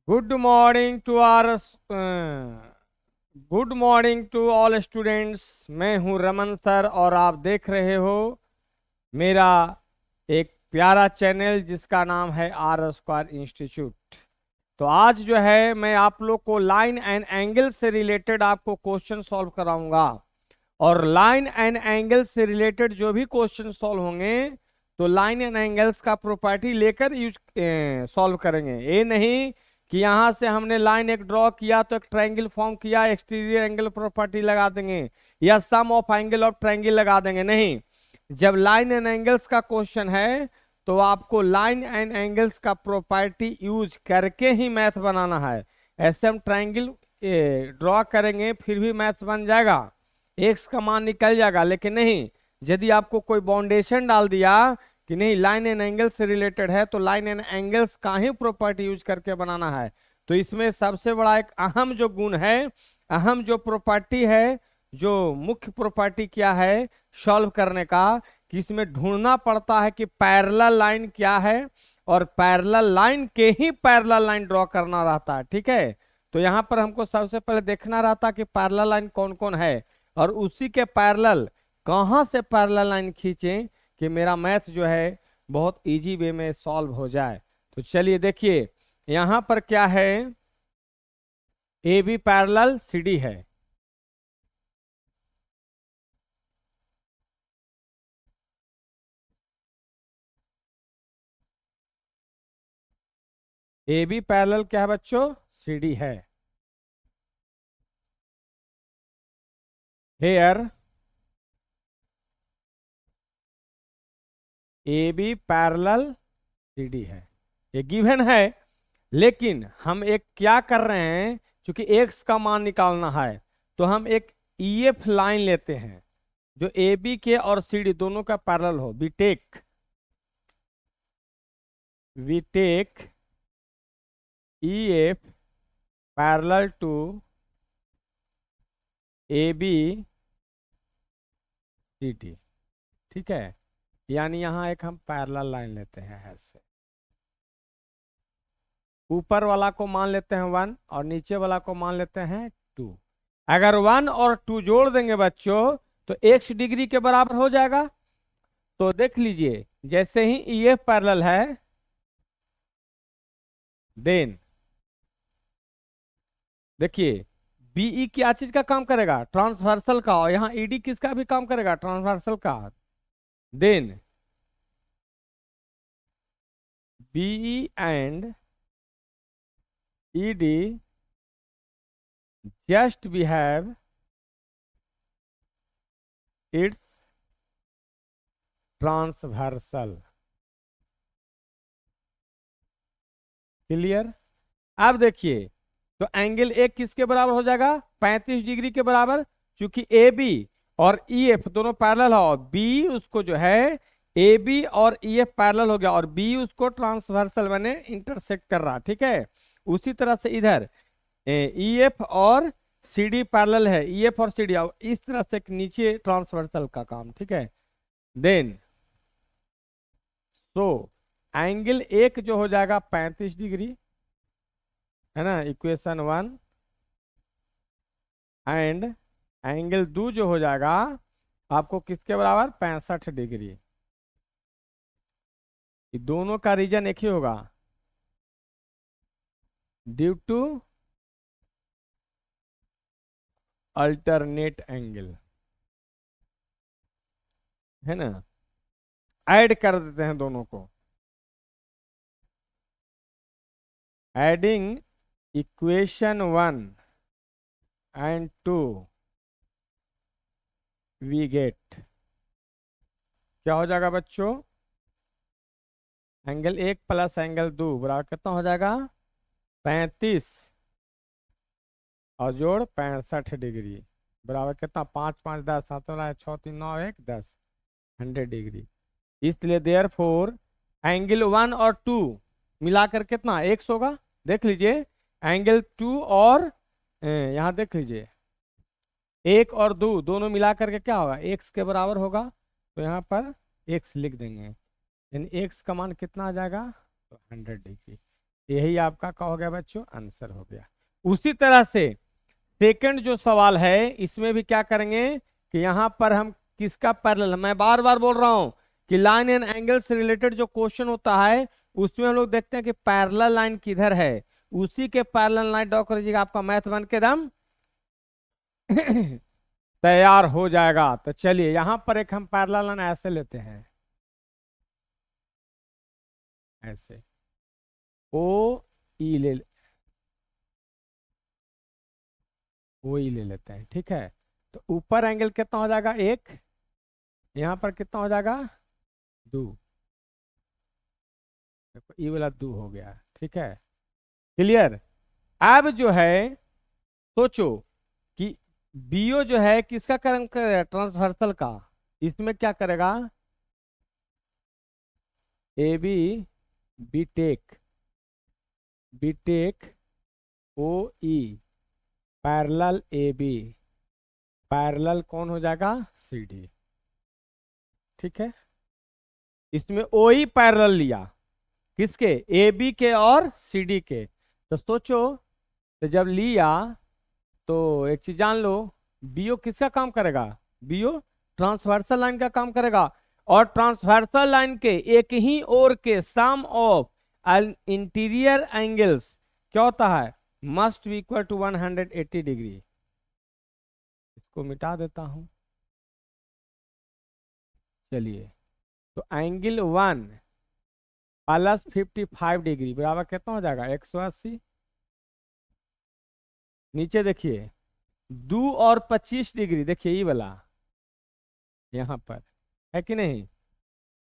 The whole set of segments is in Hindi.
Good morning to our good morning to all students. मैं हूं रमन सर और आप देख रहे हो मेरा एक प्यारा चैनल जिसका नाम है आर स्क्वायर इंस्टीट्यूट। तो आज जो है मैं आप लोग को लाइन एंड एंगल से रिलेटेड आपको क्वेश्चन सॉल्व कराऊंगा। और लाइन एंड एंगल से रिलेटेड जो भी क्वेश्चन सॉल्व होंगे तो लाइन एंड एंगल्स का प्रॉपर्टी लेकर यूज सॉल्व करेंगे। ये नहीं कि यहां से हमने लाइन एक ड्रॉ किया तो एक ट्रायंगल फॉर्म किया, एक्सटीरियर एंगल प्रॉपर्टी लगा देंगे या सम ऑफ एंगल ऑफ ट्रायंगल लगा देंगे। नहीं, जब लाइन एंड एंगल्स का क्वेश्चन है तो आपको लाइन एंड एंगल्स का प्रॉपर्टी यूज करके ही मैथ बनाना है। ऐसे हम ट्रायंगल ड्रॉ करेंगे फिर भी मैथ बन जाएगा, एक्स का मान निकल जाएगा। लेकिन नहीं, यदि आपको कोई बाउंडेशन डाल दिया कि नहीं लाइन एंड एंगल से रिलेटेड है तो लाइन एंड एंगल्स का ही प्रॉपर्टी यूज करके बनाना है। तो इसमें सबसे बड़ा एक अहम जो गुण है, अहम जो प्रॉपर्टी है, जो मुख्य प्रॉपर्टी क्या है सॉल्व करने का, कि इसमें ढूंढना पड़ता है कि पैरेलल लाइन क्या है और पैरेलल लाइन के ही पैरेलल लाइन ड्रॉ करना रहता है। ठीक है, तो यहाँ पर हमको सबसे पहले देखना रहता कि पैरेलल लाइन कौन कौन है और उसी के पैरेलल कहाँ से पैरेलल लाइन खींचें कि मेरा मैथ जो है बहुत इजी वे में सॉल्व हो जाए। तो चलिए देखिए यहाँ पर क्या है, A B parallel C D है। ए बी पैरेलल क्या है बच्चों, सी डी है। Here A B parallel C D है, ये गिवन है। लेकिन हम एक क्या कर रहे हैं, क्योंकि एक्स का मान निकालना है तो हम एक ईएफ लाइन लेते हैं जो ए बी के और सी डी दोनों का पैरेलल हो। We take E F parallel to A B C D. ठीक है, यानी यहां एक हम पैरेलल लाइन लेते हैं ऐसे, ऊपर वाला को मान लेते हैं 1 और नीचे वाला को मान लेते हैं 2। अगर 1 और 2 जोड़ देंगे बच्चों तो x डिग्री के बराबर हो जाएगा। तो देख लीजिए जैसे ही EF पैरेलल है देन देखिए BE क्या चीज का काम करेगा, ट्रांसवर्सल का, और यहाँ ED किसका भी काम करेगा, ट्रांसवर्सल का। Then BE and ED just behave its transversal. Clear. अब देखिए तो एंगल एक किसके बराबर हो जाएगा, 35 डिग्री के बराबर, क्योंकि ए बी और ई एफ दोनों पैरेलल हो। बी उसको जो है ए बी और ई एफ पैरेलल हो गया और बी उसको ट्रांसवर्सल मैंने इंटरसेक्ट कर रहा। ठीक है, उसी तरह से इधर ई एफ और सी डी पैरेलल है, ई एफ और सी डी, इस तरह से नीचे ट्रांसवर्सल का काम। ठीक है, देन तो एंगल एक जो हो जाएगा 35 डिग्री है ना, इक्वेशन 1, एंड एंगल 2 जो हो जाएगा आपको किसके बराबर, 65 डिग्री। ये दोनों का रीजन एक ही होगा ड्यू टू अल्टरनेट एंगल, है ना। ऐड कर देते हैं दोनों को, adding equation 1 and 2 we get क्या हो जाएगा बच्चों, एंगल 1 प्लस एंगल 2 बराबर कितना हो जाएगा, 35 और जोड़ 65 डिग्री बराबर कितना, 5 5 10 7 6 3 9 1 10, 100 डिग्री। इसलिए देयर फोर एंगल 1 और 2 मिलाकर कितना, 100 होगा। देख लीजिए एंगल 2 और यहाँ देख लीजिए 1 और 2 दोनों मिलाकर के क्या होगा, x के बराबर होगा। तो यहाँ पर x लिख देंगे, यानी x का मान कितना आ जाएगा, तो 100 डिग्री। यही आपका क्या हो गया बच्चों, आंसर हो गया। उसी तरह से सेकंड जो सवाल है इसमें भी क्या करेंगे कि यहां पर हम किसका पैरेलल, मैं बार बार बोल रहा हूं कि लाइन एंड एंगल से रिलेटेड जो क्वेश्चन होता है उसमें हम लोग देखते हैं कि पैरेलल लाइन किधर है, उसी के पैरेलल लाइन ड्रॉ कर दीजिएगा, आपका मैथ बन के दम तैयार हो जाएगा। तो चलिए यहां पर एक हम पैरेलल लाइन ऐसे लेते हैं, ऐसे ओ ई ले लेते हैं, ठीक है। तो ऊपर एंगल कितना हो जाएगा, एक, यहां पर कितना हो जाएगा, दो, देखो ई वाला दो हो गया, ठीक है, क्लियर। अब जो है सोचो कि बीओ जो है किसका कर्म करेगा, ट्रांसवर्सल का, इसमें क्या करेगा, A B, we take, we take O E, parallel A B, parallel कौन हो जाएगा, सी डी, ठीक है। इसमें ओ ई पैरेलल लिया, किसके, ए बी के और सी डी के। तो सोचो, तो जब लिया तो एक चीज जान लो, बीओ किसका काम करेगा, बीओ ट्रांसवर्सल लाइन का काम करेगा, और ट्रांसवर्सल लाइन के एक ही ओर के सम ऑफ इंटीरियर एंगल्स क्या होता है, must be equal to 180 degree. इसको मिटा देता हूं, चलिए। तो एंगल 1 प्लस 55 डिग्री बराबर कितना हो जाएगा, 180। नीचे देखिए 2 और 25 डिग्री, देखिए ये वाला यहां पर है कि नहीं,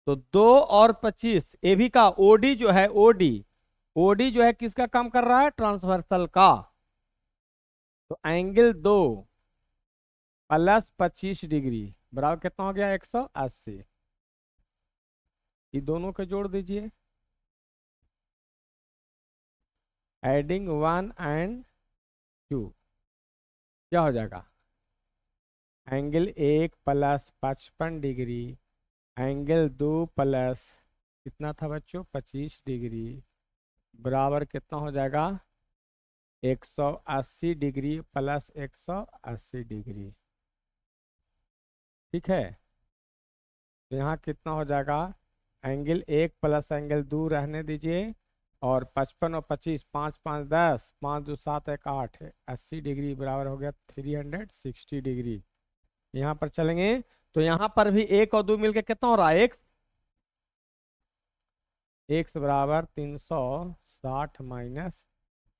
तो 2 और 25, ए भी का ओडी जो है, ओडी, ओडी जो है किसका काम कर रहा है, ट्रांसवर्सल का। तो एंगल 2 प्लस 25 डिग्री बराबर कितना हो गया, 180। ये दोनों को जोड़ दीजिए, एडिंग 1 एंड 2 क्या हो जाएगा, angle 1 plus 55 degree, angle 2 plus कितना था बच्चों, 25 डिग्री बराबर कितना हो जाएगा, 180 डिग्री प्लस 180 डिग्री, ठीक है। तो यहाँ कितना हो जाएगा, एंगल 1 प्लस एंगल 2 रहने दीजिए, और 55 और 25, 5 5 10, 5 2 7 1 8, 80 डिग्री बराबर हो गया 360 डिग्री। यहाँ पर चलेंगे तो यहाँ पर भी 1 और 2 मिलकर कितना हो रहा है, x बराबर 360 माइनस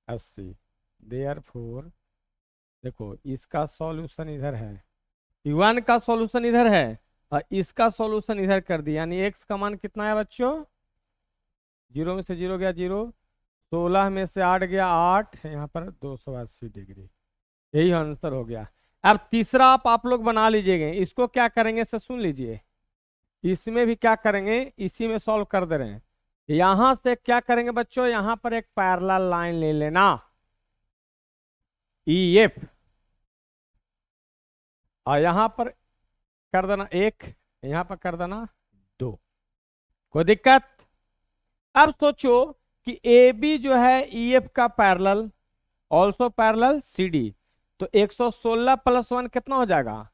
80। देयरफॉर देखो इसका सॉल्यूशन इधर है, वन का सॉल्यूशन इधर है और इसका सॉल्यूशन इधर कर दिया, यानी x का मान कितना है बच्चों, 0 में से 0 गया 0, 16 में से 8 गया 8, यहाँ पर 280 डिग्री, यही आंसर हो गया। अब तीसरा आप लोग बना लीजिएगा, इसको क्या करेंगे से सुन लीजिए, इसमें भी क्या करेंगे, इसी में सॉल्व कर दे रहे हैं। यहां से क्या करेंगे बच्चों, यहां पर एक पैरेलल लाइन ले लेना ई एफ, और यहां पर कर देना 1, यहां पर कर देना 2, कोई दिक्कत। अब सोचो कि ए बी जो है ई एफ का parallel, also parallel C D, तो 116 प्लस 1 कितना हो जाएगा,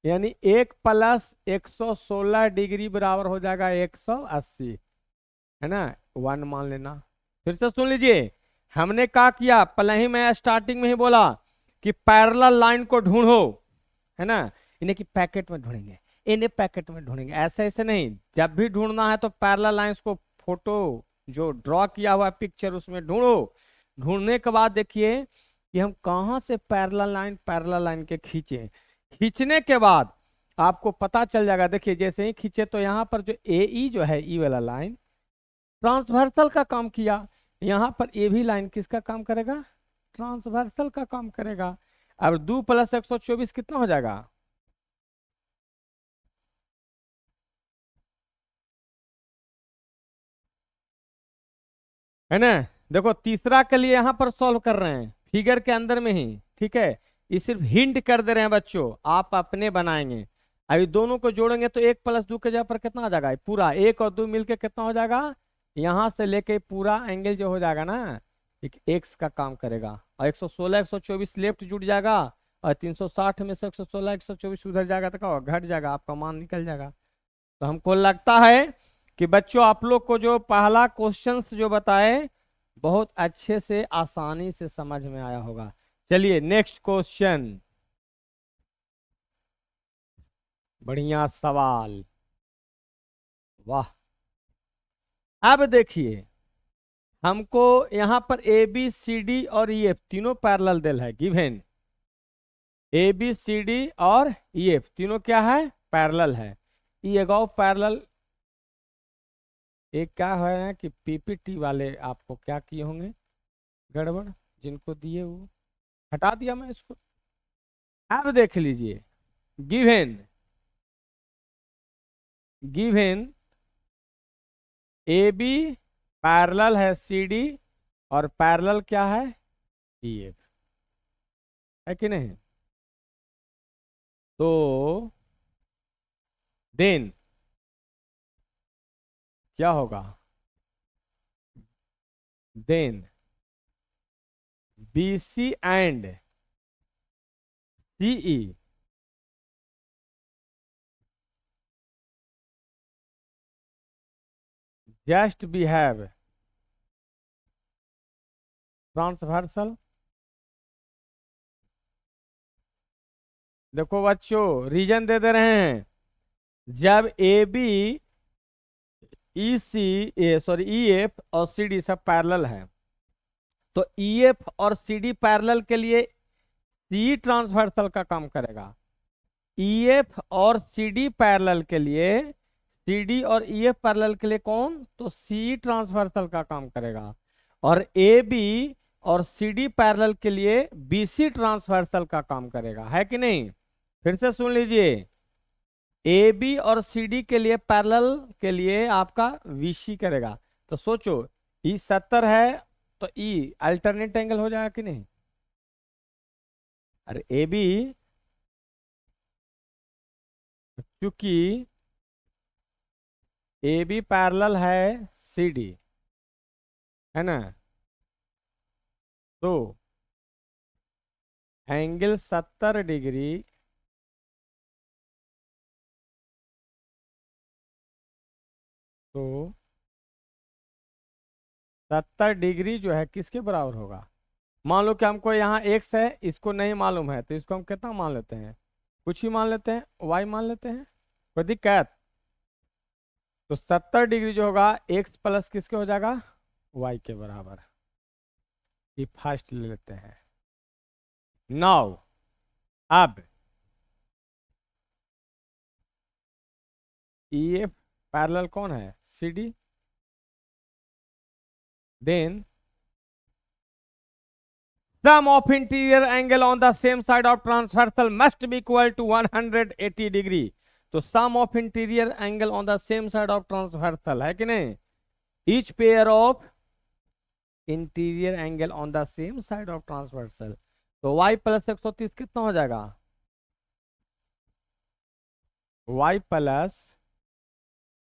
यानी 1 प्लस 116 डिग्री बराबर हो जाएगा 180, है ना, 1 मान लेना। फिर से सुन लीजिए, हमने क्या किया, पहले ही मैं स्टार्टिंग में ही बोला कि पैरेलल लाइन को ढूंढो, है ना, इन्हें कि पैकेट में ढूंढेंगे, इन्हें पैकेट में ढूंढेंगे, ऐसे ऐसे नहीं, जब भी ढूंढना है तो पैरेलल लाइंस को फोटो जो ड्रॉ किया हुआ पिक्चर उसमें ढूंढो, ढूंढने के बाद देखिए कि हम कहां से पैरेलल लाइन के खींचे, खींचने के बाद आपको पता चल जाएगा। देखिए जैसे ही खींचे तो यहाँ पर जो ए ई जो है, ई वाला लाइन ट्रांसवर्सल का काम किया, यहाँ पर ए भी लाइन किसका काम करेगा, ट्रांसवर्सल का काम करेगा। अब 2 प्लस 124 कितना हो जाएगा, है ना। देखो तीसरा के लिए यहाँ पर सॉल्व कर रहे हैं फिगर के अंदर में ही, ठीक है, ये सिर्फ हिंट कर दे रहे हैं बच्चों, आप अपने बनाएंगे। अभी दोनों को जोड़ेंगे तो 1 प्लस 2 के जगह पर कितना आ जाएगा, पूरा 1 और 2 मिलके कितना हो जाएगा, यहां से लेके पूरा एंगल जो हो जाएगा ना, एक एक्स का काम करेगा, और 116 124 लेफ्ट जुड़ जाएगा, और 360 में से 116 124 उधर जाएगा तो क्या होगा, घट जाएगा, आपका मान निकल जाएगा। तो हमको लगता है कि बच्चों आप लोग को जो पहला क्वेश्चंस जो बताए बहुत अच्छे से आसानी से समझ में आया होगा। चलिए नेक्स्ट क्वेश्चन। बढ़िया सवाल, वाह। अब देखिए, हमको यहां पर ए बी सी डी और ई एफ तीनों पैरेलल दिल है, given A B C D और ई एफ तीनों क्या है, पैरेलल है। ये एगो पैरेलल, एक क्या है ना कि पीपीटी वाले आपको क्या किए होंगे गड़बड़, जिनको दिए वो हटा दिया मैं इसको। अब देख लीजिए, given given A B parallel है सी डी, और पैरेलल क्या है, ई एफ, है कि नहीं? तो देन क्या होगा, then B C and C E just behave transversal. देखो बच्चों, रीजन दे दे रहे हैं, जब A B E C A sorry E F और सी डी सब पैरेलल है, तो ई एफ और सी डी पैरेलल के लिए सी ट्रांसवर्सल का काम करेगा, ई एफ और सी डी पैरेलल के लिए, सी डी और ई एफ पैरेलल के लिए कौन, तो सी ट्रांसवर्सल का काम करेगा, और ए बी और सी डी पैरेलल के लिए बी सी ट्रांसवर्सल का काम करेगा, है कि नहीं? फिर से सुन लीजिए, ए बी और सी डी के लिए पैरेलल के लिए आपका वीसी करेगा। तो सोचो, ई 70 है तो ई अल्टरनेट एंगल हो जाएगा कि नहीं? अरे ए बी, क्योंकि ए बी पैरेलल है सी डी, है ना, तो एंगल 70 डिग्री तो 70 डिग्री जो है किसके बराबर होगा? मान लो कि हमको यहाँ एक्स है, इसको नहीं मालूम है, तो इसको हम कितना मान लेते हैं, कुछ ही मान लेते हैं, वाई मान लेते हैं, कोई दिक्कत? तो 70 डिग्री जो होगा एक्स प्लस किसके हो जाएगा, वाई के बराबर। ये फर्स्ट ले लेते हैं। नाउ अब ई एफ पैरेलल कौन है, C D, then sum of interior angle on the same side of transversal must be equal to 180 degree। तो sum of interior angle on the same side of transversal है कि नहीं, each pair of interior angle on the same side of transversal, तो y प्लस 130 कितना हो जाएगा, y प्लस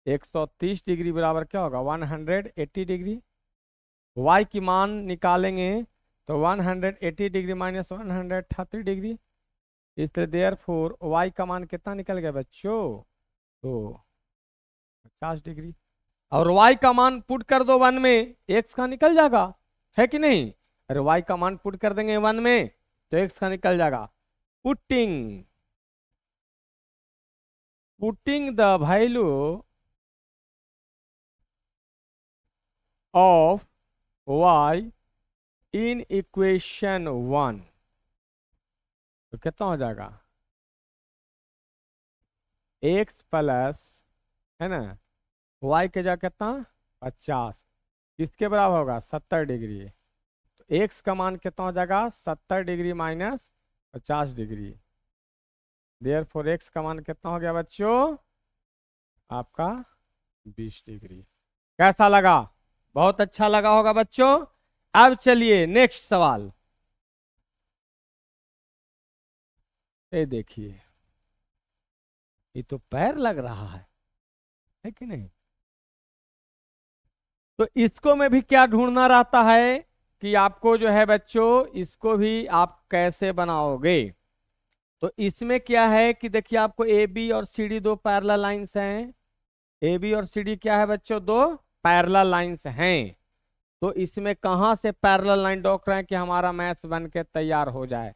130 डिग्री बराबर क्या होगा, 180 डिग्री। y की मान निकालेंगे तो 180 डिग्री माइनस 130 डिग्री, इसलिए देयर फोर वाई का मान कितना निकल गया बच्चों, तो 50 डिग्री। और वाई का मान पुट कर दो वन में, एक्स का निकल जाएगा, है कि नहीं? अरे वाई का मान पुट कर देंगे वन में तो एक्स का निकल जाएगा। Putting putting the value of Y in equation 1, तो कितना हो जाएगा, एक्स प्लस, है ना, वाई के जगह कितना 50, किसके बराबर होगा 70 डिग्री, तो एक्स का मान कितना हो जाएगा 70 degree minus 50 degree, therefore X का मान कितना हो गया बच्चों आपका 20 डिग्री। कैसा लगा, बहुत अच्छा लगा होगा बच्चों। अब चलिए नेक्स्ट सवाल, ये देखिए, ये तो पैर लग रहा है कि नहीं? तो इसको में भी क्या ढूंढना रहता है कि आपको जो है बच्चों इसको भी आप कैसे बनाओगे। तो इसमें क्या है कि देखिए आपको ए बी और सी डी दो पैरेलल लाइंस हैं। ए बी और सी डी क्या है बच्चों, दो पैरेलल लाइंस हैं। तो इसमें कहाँ से पैरेलल लाइन ड्रॉ करें कि हमारा मैथ्स बन के तैयार हो जाए।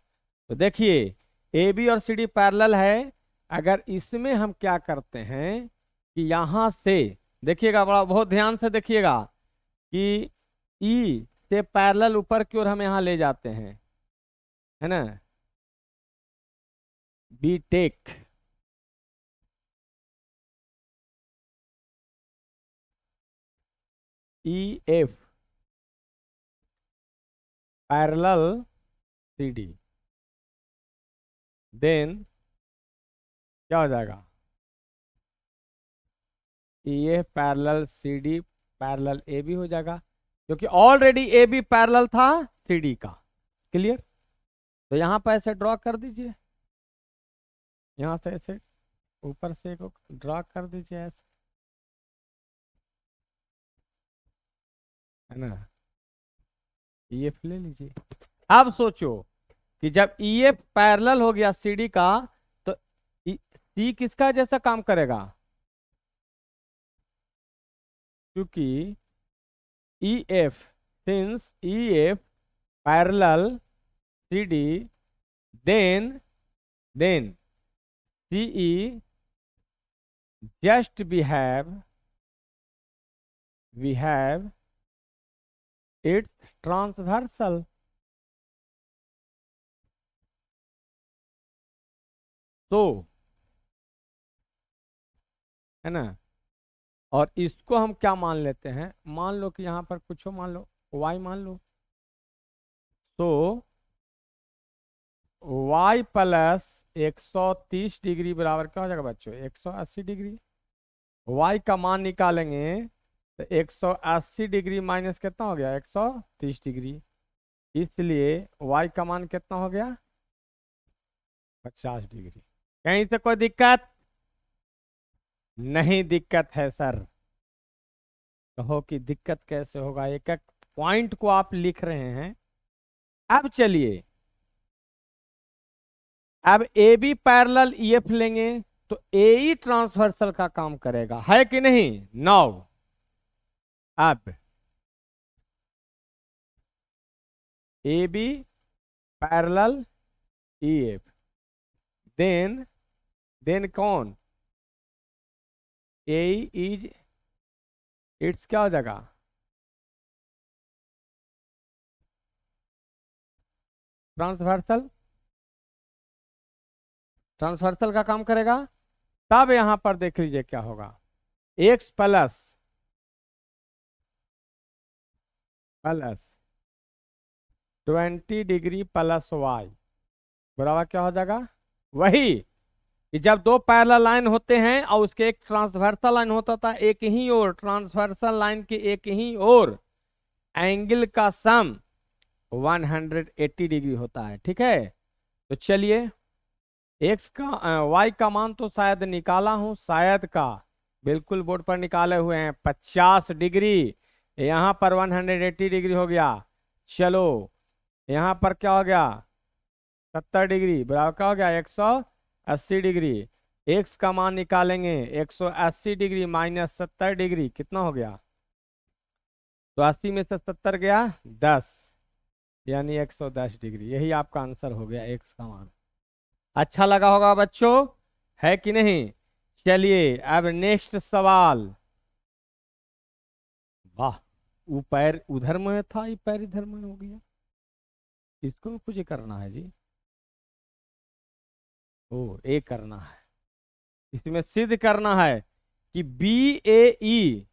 तो देखिए ए बी और सी डी पैरेलल है। अगर इसमें हम क्या करते हैं कि यहां से देखिएगा, बड़ा बहुत ध्यान से देखिएगा कि ई से पैरेलल ऊपर की ओर हम यहां ले जाते हैं, है ना। We take E F parallel C D, then क्या हो जाएगा, E F parallel C D parallel A B हो जाएगा, क्योंकि ऑलरेडी ए बी पैरेलल था सी डी का। क्लियर। तो यहां पर ऐसे ड्रॉ कर दीजिए, यहां से ऐसे ऊपर से एक ड्रॉ कर दीजिए ऐसे, है ना। ई एफ ले लीजिए। अब सोचो कि जब ई एफ पैरेलल हो गया सी डी का, तो सी किसका जैसा काम करेगा, क्योंकि E F, since E F parallel C D, then C E just we have its transversal। तो है ना, और इसको हम क्या मान लेते हैं, मान लो कि यहां पर कुछ हो, मान लो y मान लो। तो y प्लस 130 डिग्री बराबर क्या हो जाएगा बच्चों, 180 डिग्री। y का मान निकालेंगे तो 180 डिग्री माइनस कितना हो गया, 130 डिग्री। इसलिए y का मान कितना हो गया, 50 डिग्री। कहीं से कोई दिक्कत नहीं, दिक्कत है सर। कहो कि दिक्कत कैसे होगा, एक एक पॉइंट को आप लिख रहे हैं। अब चलिए, अब A B parallel E F लेंगे तो ए ई ट्रांसवर्सल का काम करेगा, है कि नहीं। नाउ अब A B parallel E F, then कौन, ए इज इट्स क्या हो जाएगा, ट्रांसवर्सल, ट्रांसवर्सल का काम करेगा। तब यहां पर देख लीजिए क्या होगा, X plus 20 degree plus Y बराबर क्या हो जाएगा, वही कि जब दो पैरेलल लाइन होते हैं और उसके एक ट्रांसवर्सल लाइन होता था एक ही ओर, ट्रांसवर्सल लाइन के एक ही ओर एंगल का सम 180 डिग्री होता है। ठीक है। तो चलिए एक्स का वाई का मान तो शायद निकाला हूं, शायद का बिल्कुल बोर्ड पर निकाले हुए हैं 50 डिग्री, यहां पर 180 डिग्री हो गया। चलो यहां पर क्या हो गया, 70 डिग्री बराबर क्या हो गया, 180 डिग्री। एक्स का मान निकालेंगे, 180 डिग्री माइनस 70 डिग्री कितना हो गया, तो 80 में से 70 गया 10, यानी 110 डिग्री। यही आपका आंसर हो गया एक्स का मान। अच्छा लगा होगा बच्चों, है कि नहीं। चलिए अब नेक्स्ट सवाल। वाह, वो पैर उधर में था, ये पैर इधर में हो गया, इसको भी कुछ करना है जी। ओ ए करना है, इसमें सिद्ध करना है कि बी ए ई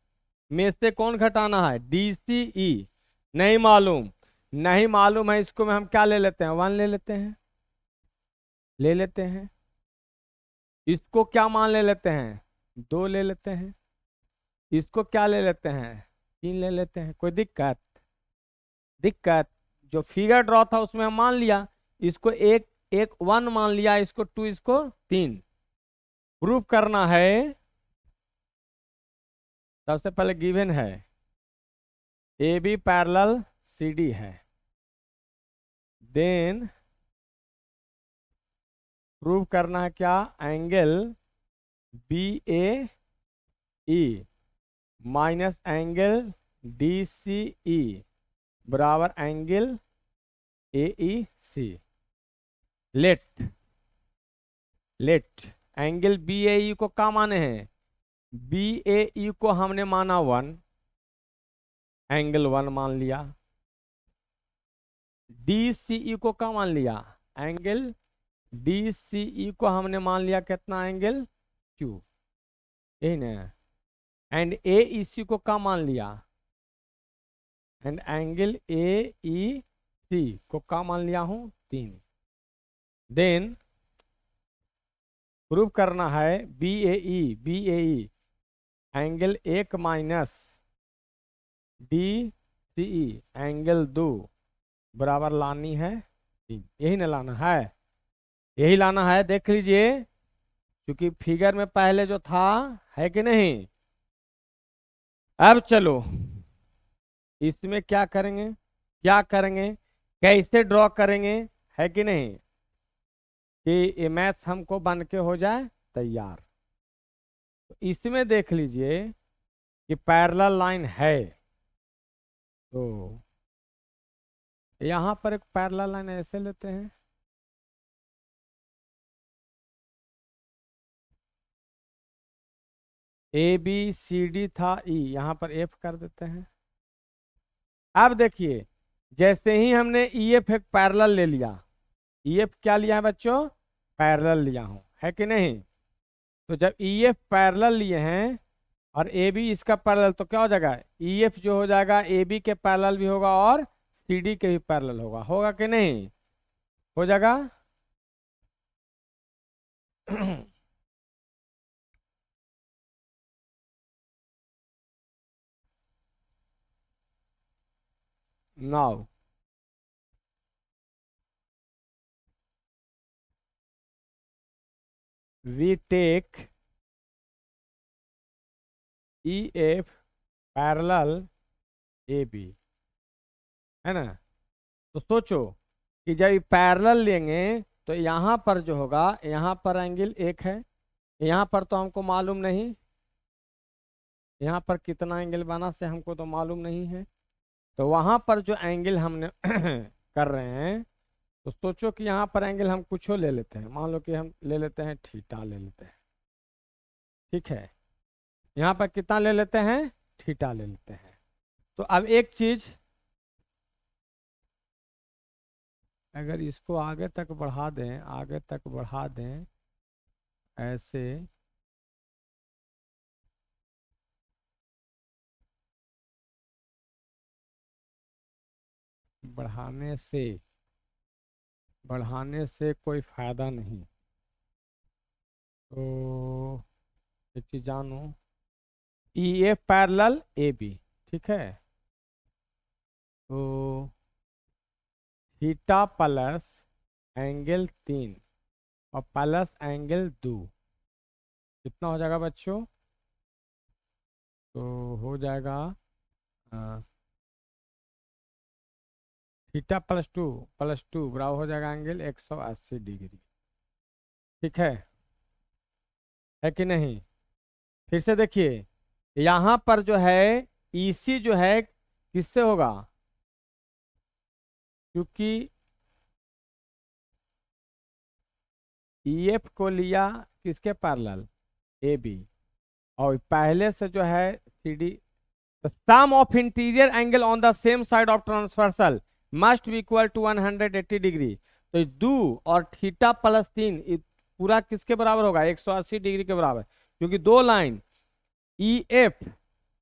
में से कौन घटाना है, डी सी ई। नहीं मालूम, नहीं मालूम है, इसको में हम क्या ले लेते हैं, 1 ले लेते हैं, ले लेते हैं। इसको क्या मान ले लेते हैं, 2 ले लेते हैं। इसको क्या ले लेते हैं, 3 ले लेते हैं। कोई दिक्कत, दिक्कत जो फिगर ड्रॉ था उसमें हम मान लिया, इसको एक 1 मान लिया, इसको 2, इसको 3। प्रूफ करना है, सबसे पहले गिवन है A B parallel C D है, देन प्रूव करना है क्या, angle B A E minus angle D C E बराबर angle A E C. Let angle B A E को क्या माने हैं, बी ए ई को हमने माना 1, एंगल 1 मान लिया। डी सी ई को क्या मान लिया, एंगल डी सी ई को हमने मान लिया कितना, एंगल क्यू, यही ना। एंड ए ई सी को क्या मान लिया, एंड एंगल ए ई सी को क्या मान लिया हूं, 3। देन प्रूव करना है B A E angle 1 minus D C E angle 2 बराबर लानी है 3। यही ना लाना है, यही लाना है, देख लीजिए, क्योंकि फिगर में पहले जो था है कि नहीं। अब चलो इसमें क्या करेंगे, कैसे ड्रॉ करेंगे, है कि नहीं, कि ये मैथ्स हमको बन के हो जाए तैयार। तो इसमें देख लीजिए कि पैरेलल लाइन है, तो यहां पर एक पैरेलल लाइन ऐसे लेते हैं, ए बी सी डी था ई, यहां पर एफ कर देते हैं। अब देखिए जैसे ही हमने ई एफ एक पैरेलल ले लिया, ई एफ क्या लिया है बच्चों, पैरेलल लिया हूं, है कि नहीं। तो जब ई एफ पैरेलल लिए हैं और ए बी इसका पैरेलल, तो क्या हो जाएगा, ई एफ जो हो जाएगा ए बी के पैरेलल भी होगा और सी डी के भी पैरेलल होगा, होगा कि नहीं, हो जाएगा। Now we take EF parallel AB, है ना। तो सोचो कि जब पैरेलल लेंगे तो यहाँ पर जो होगा, यहाँ पर एंगल 1 है, यहाँ पर तो हमको मालूम नहीं, यहाँ पर कितना एंगल बना से हमको तो मालूम नहीं है। तो वहाँ पर जो एंगल हमने कर रहे हैं, तो सोचो कि यहाँ पर एंगल हम कुछ ले लेते हैं, मान लो कि हम ले लेते हैं थीटा ले लेते हैं, ठीक है। यहाँ पर कितना ले लेते हैं, थीटा ले लेते हैं। तो अब एक चीज, अगर इसको आगे तक बढ़ा दें, ऐसे, बढ़ाने से कोई फायदा नहीं। तो एक चीज जानो, ई ए पैरेलल ए बी, ठीक है। तो थीटा प्लस एंगल 3 और प्लस एंगल 2 कितना हो जाएगा बच्चों, तो हो जाएगा थीटा प्लस टू बराबर हो जाएगा एंगल 180 डिग्री, ठीक है कि नहीं। फिर से देखिए यहाँ पर जो है ईसी जो है किससे होगा, क्योंकि ईएफ को लिया किसके पैरेलल, ए बी, और पहले से जो है C D. The sum of interior angle on the same side of transversal must be equal to 180 degree. तो 2 और थीटा प्लस 3 पूरा किसके बराबर होगा, 180 डिग्री के बराबर, क्योंकि दो लाइन ई एफ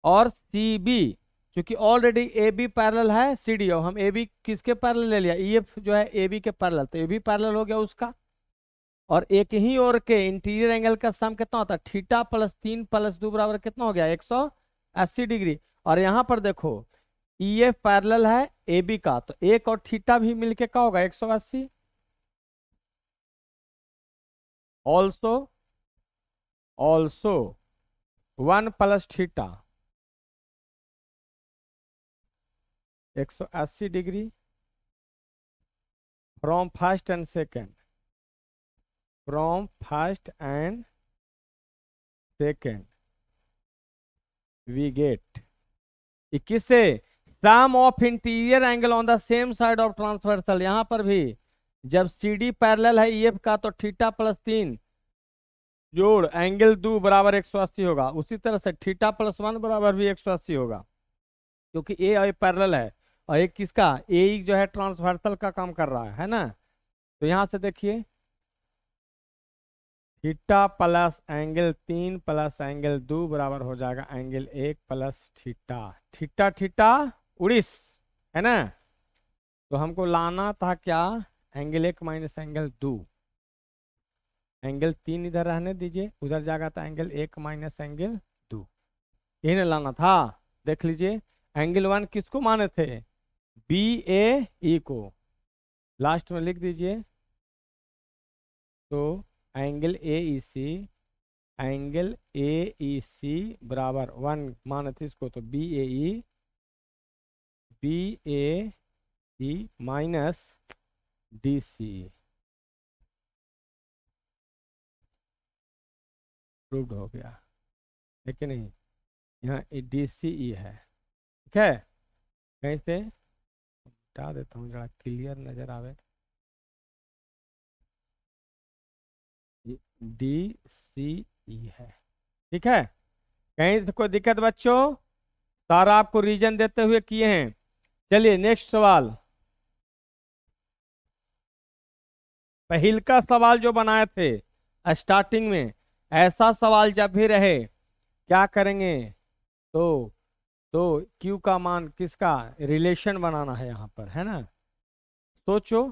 और सी बी, क्योंकि ऑलरेडी ए बी पैरेलल है सी डी, और हम ए बी किसके पैरेलल ले लिया, ई एफ जो है ए बी के पैरेलल, तो ए बी पैरेलल हो गया उसका। और एक ही ओर के इंटीरियर एंगल का सम कितना होता है, थीटा प्लस 3 प्लस 2 बराबर कितना हो गया, 180 डिग्री। और यहाँ पर देखो ई एफ पैरेलल है ए बी का, तो एक और थीटा भी मिलके क्या होगा, 180। Also 1 plus theta 180 degree from first and second, from first and second we get 21 से sum of interior angle on the same side of transversal. यहां पर भी जब सी डी पैरेलल है ईएफ का तो थीटा प्लस 3 जोड़ एंगल 2 बराबर 180 होगा। उसी तरह से थीटा प्लस 1 बराबर भी 180 होगा, क्योंकि ए और पैरेलल है और एक किसका ए जो है ट्रांसवर्सल का काम कर रहा है ना। तो यहां से देखिए theta plus angle 3 plus angle 2 बराबर हो जाएगा angle 1 plus theta. Theta theta 19 है ना। तो हमको लाना था क्या, एंगल 1 माइनस एंगल 2। एंगल 3 इधर रहने दीजिए, उधर जाएगा तो एंगल 1 माइनस एंगल 2, इन्हें लाना था। देख लीजिए एंगल 1 किसको माने थे, बी ए ई को, लास्ट में लिख दीजिए। तो angle A E C, angle A E सी बराबर 1 माने थे इसको, तो B A E minus D C proved हो गया, है कि नहीं। यहाँ डी सी ई है, ठीक है। कहीं से हटा देता हूँ जरा क्लियर नजर आवे। डी सी ई है, ठीक है। कहीं से कोई दिक्कत बच्चों, सारा आपको रीजन देते हुए किए हैं। चलिए नेक्स्ट सवाल। पहल का सवाल जो बनाए थे स्टार्टिंग में, ऐसा सवाल जब भी रहे क्या करेंगे, तो Q का मान किसका रिलेशन बनाना है यहाँ पर, है ना। सोचो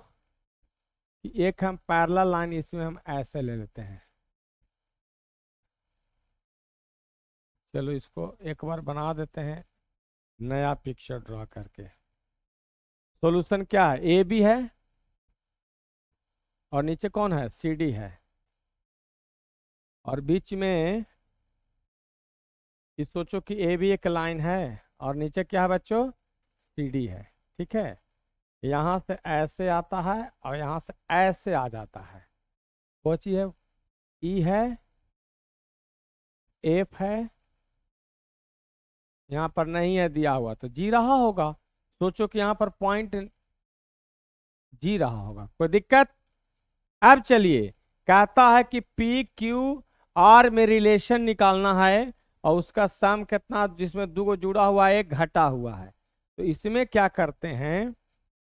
कि एक हम पैरेलल लाइन इसमें हम ऐसे ले लेते हैं। चलो इसको एक बार बना देते हैं नया पिक्चर ड्रॉ करके। सॉल्यूशन क्या है, ए बी है और नीचे कौन है, सी डी है, और बीच में सोचो कि ए भी एक लाइन है और नीचे क्या है बच्चों, सी डी है, ठीक है। यहां से ऐसे आता है और यहां से ऐसे आ जाता है। वो चीज है, ई है, एफ है, यहाँ पर नहीं है दिया हुआ तो जी रहा होगा। सोचो कि यहाँ पर पॉइंट जी रहा होगा, कोई दिक्कत। अब चलिए कहता है कि पी क्यू आर में रिलेशन निकालना है और उसका सम कितना, जिसमें दो को जुड़ा हुआ है एक घटा हुआ है। तो इसमें क्या करते हैं,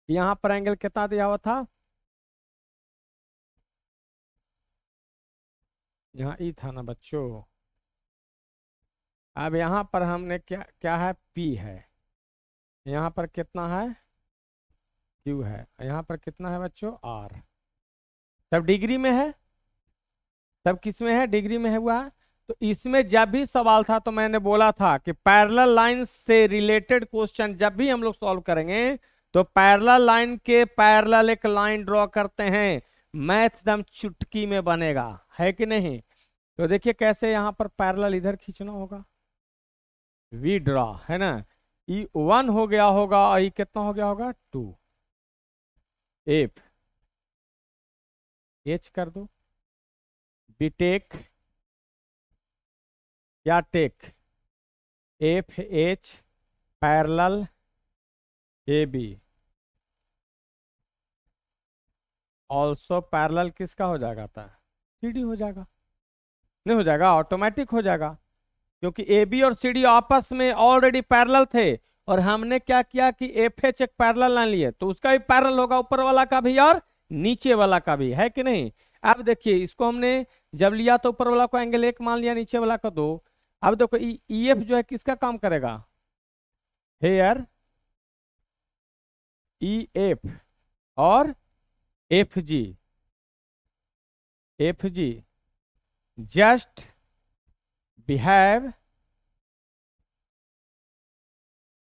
यहाँ पर एंगल कितना दिया हुआ था, यहाँ ई था ना बच्चों। अब यहाँ पर हमने क्या क्या है, पी है, यहाँ पर कितना है, क्यू है, यहाँ पर कितना है बच्चों, आर। सब डिग्री में है, सब किस में है, डिग्री में है हुआ है। तो इसमें जब भी सवाल था तो मैंने बोला था कि पैरेलल लाइन से रिलेटेड क्वेश्चन जब भी हम लोग सॉल्व करेंगे तो पैरेलल लाइन के पैरेलल एक लाइन ड्रॉ करते हैं, मैथ एकदम चुटकी में बनेगा, है कि नहीं। तो देखिए कैसे यहाँ पर पैरेलल इधर खींचना होगा, वी ड्रॉ, है ना। ई 1 हो गया होगा और ई कितना हो गया होगा, 2। एफ एच कर दो, बी टेक या take F H parallel A B, also parallel किसका हो जाएगा था, सी डी हो जाएगा, नहीं हो जाएगा, ऑटोमेटिक हो जाएगा, क्योंकि ए बी और सी डी आपस में ऑलरेडी पैरेलल थे। और हमने क्या किया कि एफ एच एक पैरेलल लाइन लिए तो उसका भी पैरेलल होगा, ऊपर वाला का भी और नीचे वाला का भी, है कि नहीं। अब देखिए इसको हमने जब लिया तो ऊपर वाला को एंगल 1 मान लिया, नीचे वाला को 2। अब देखो ई एफ जो है किसका काम करेगा, हेयर ई एफ और F G, F G just behave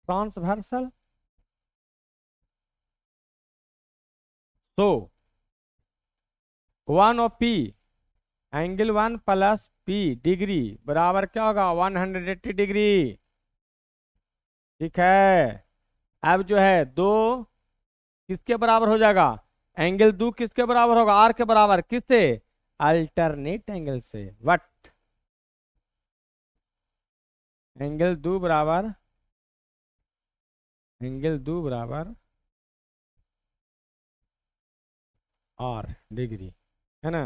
transversal. तो 1 of P angle 1 plus P degree बराबर क्या होगा, 180 डिग्री, ठीक है। अब जो है दो किसके बराबर हो जाएगा, एंगल दो किसके बराबर होगा, आर के बराबर, किससे, अल्टरनेट एंगल से, वट एंगल दो बराबर, एंगल दो बराबर आर डिग्री, है ना,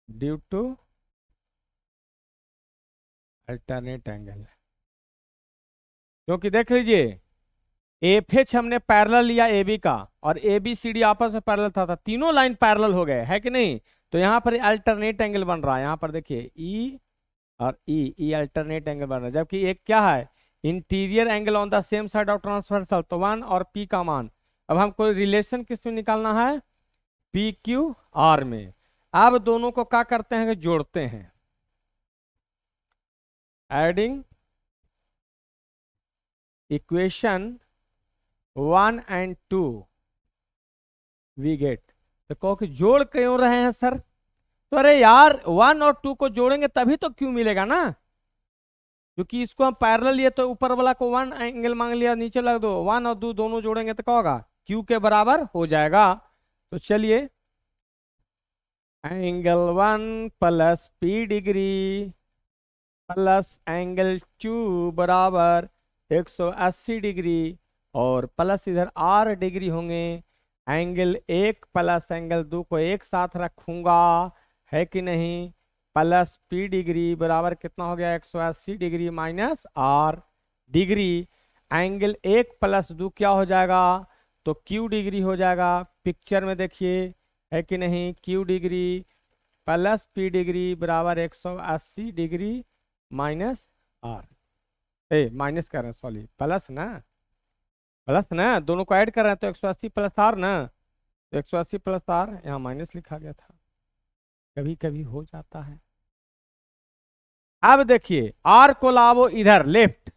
ड्यू टू अल्टरनेट एंगल। क्योंकि देख लीजिए एफ एच हमने पैरेलल लिया ए बी का, और ए बी सी डी आपस में पैरेलल था तीनों लाइन पैरेलल हो गए, है कि नहीं। तो यहाँ पर अल्टरनेट एंगल बन रहा है, यहाँ पर देखिए ई और ई अल्टरनेट एंगल बन रहा है, जबकि एक क्या है, interior angle on the same side of transversal, तो वन और पी का मान। अब हमको रिलेशन किस में निकालना है, पी क्यू आर में। अब दोनों को क्या करते हैं कि जोड़ते हैं, एडिंग इक्वेशन 1 और 2 वी गेट। तो कहो कि जोड़ क्यों रहे हैं सर, तो अरे यार 1 और 2 को जोड़ेंगे तभी तो क्यू मिलेगा ना, क्योंकि इसको हम पैरेलल लिए तो ऊपर वाला को 1 एंगल मांग लिया, नीचे लग दो 1 और 2 दोनों जोड़ेंगे तो क्या होगा, क्यू के बराबर हो जाएगा। तो चलिए angle 1 plus P degree plus angle 2 बराबर 180 डिग्री, और प्लस इधर आर डिग्री होंगे, एंगल 1 प्लस एंगल 2 को एक साथ रखूंगा, है कि नहीं, प्लस पी डिग्री बराबर कितना हो गया 180 degree minus R degree, angle 1 plus 2 क्या हो जाएगा, तो क्यू डिग्री हो जाएगा, पिक्चर में देखिए, है कि नहीं, Q degree plus P degree बराबर 180 डिग्री माइनस आर, ए माइनस कर रहे हैं सॉरी, प्लस ना, प्लस ना, दोनों को ऐड कर रहे हैं तो 180 प्लस आर ना, तो 180 प्लस आर, यहाँ माइनस लिखा गया था, कभी कभी हो जाता है। अब देखिए आर को लाओ इधर लेफ्ट,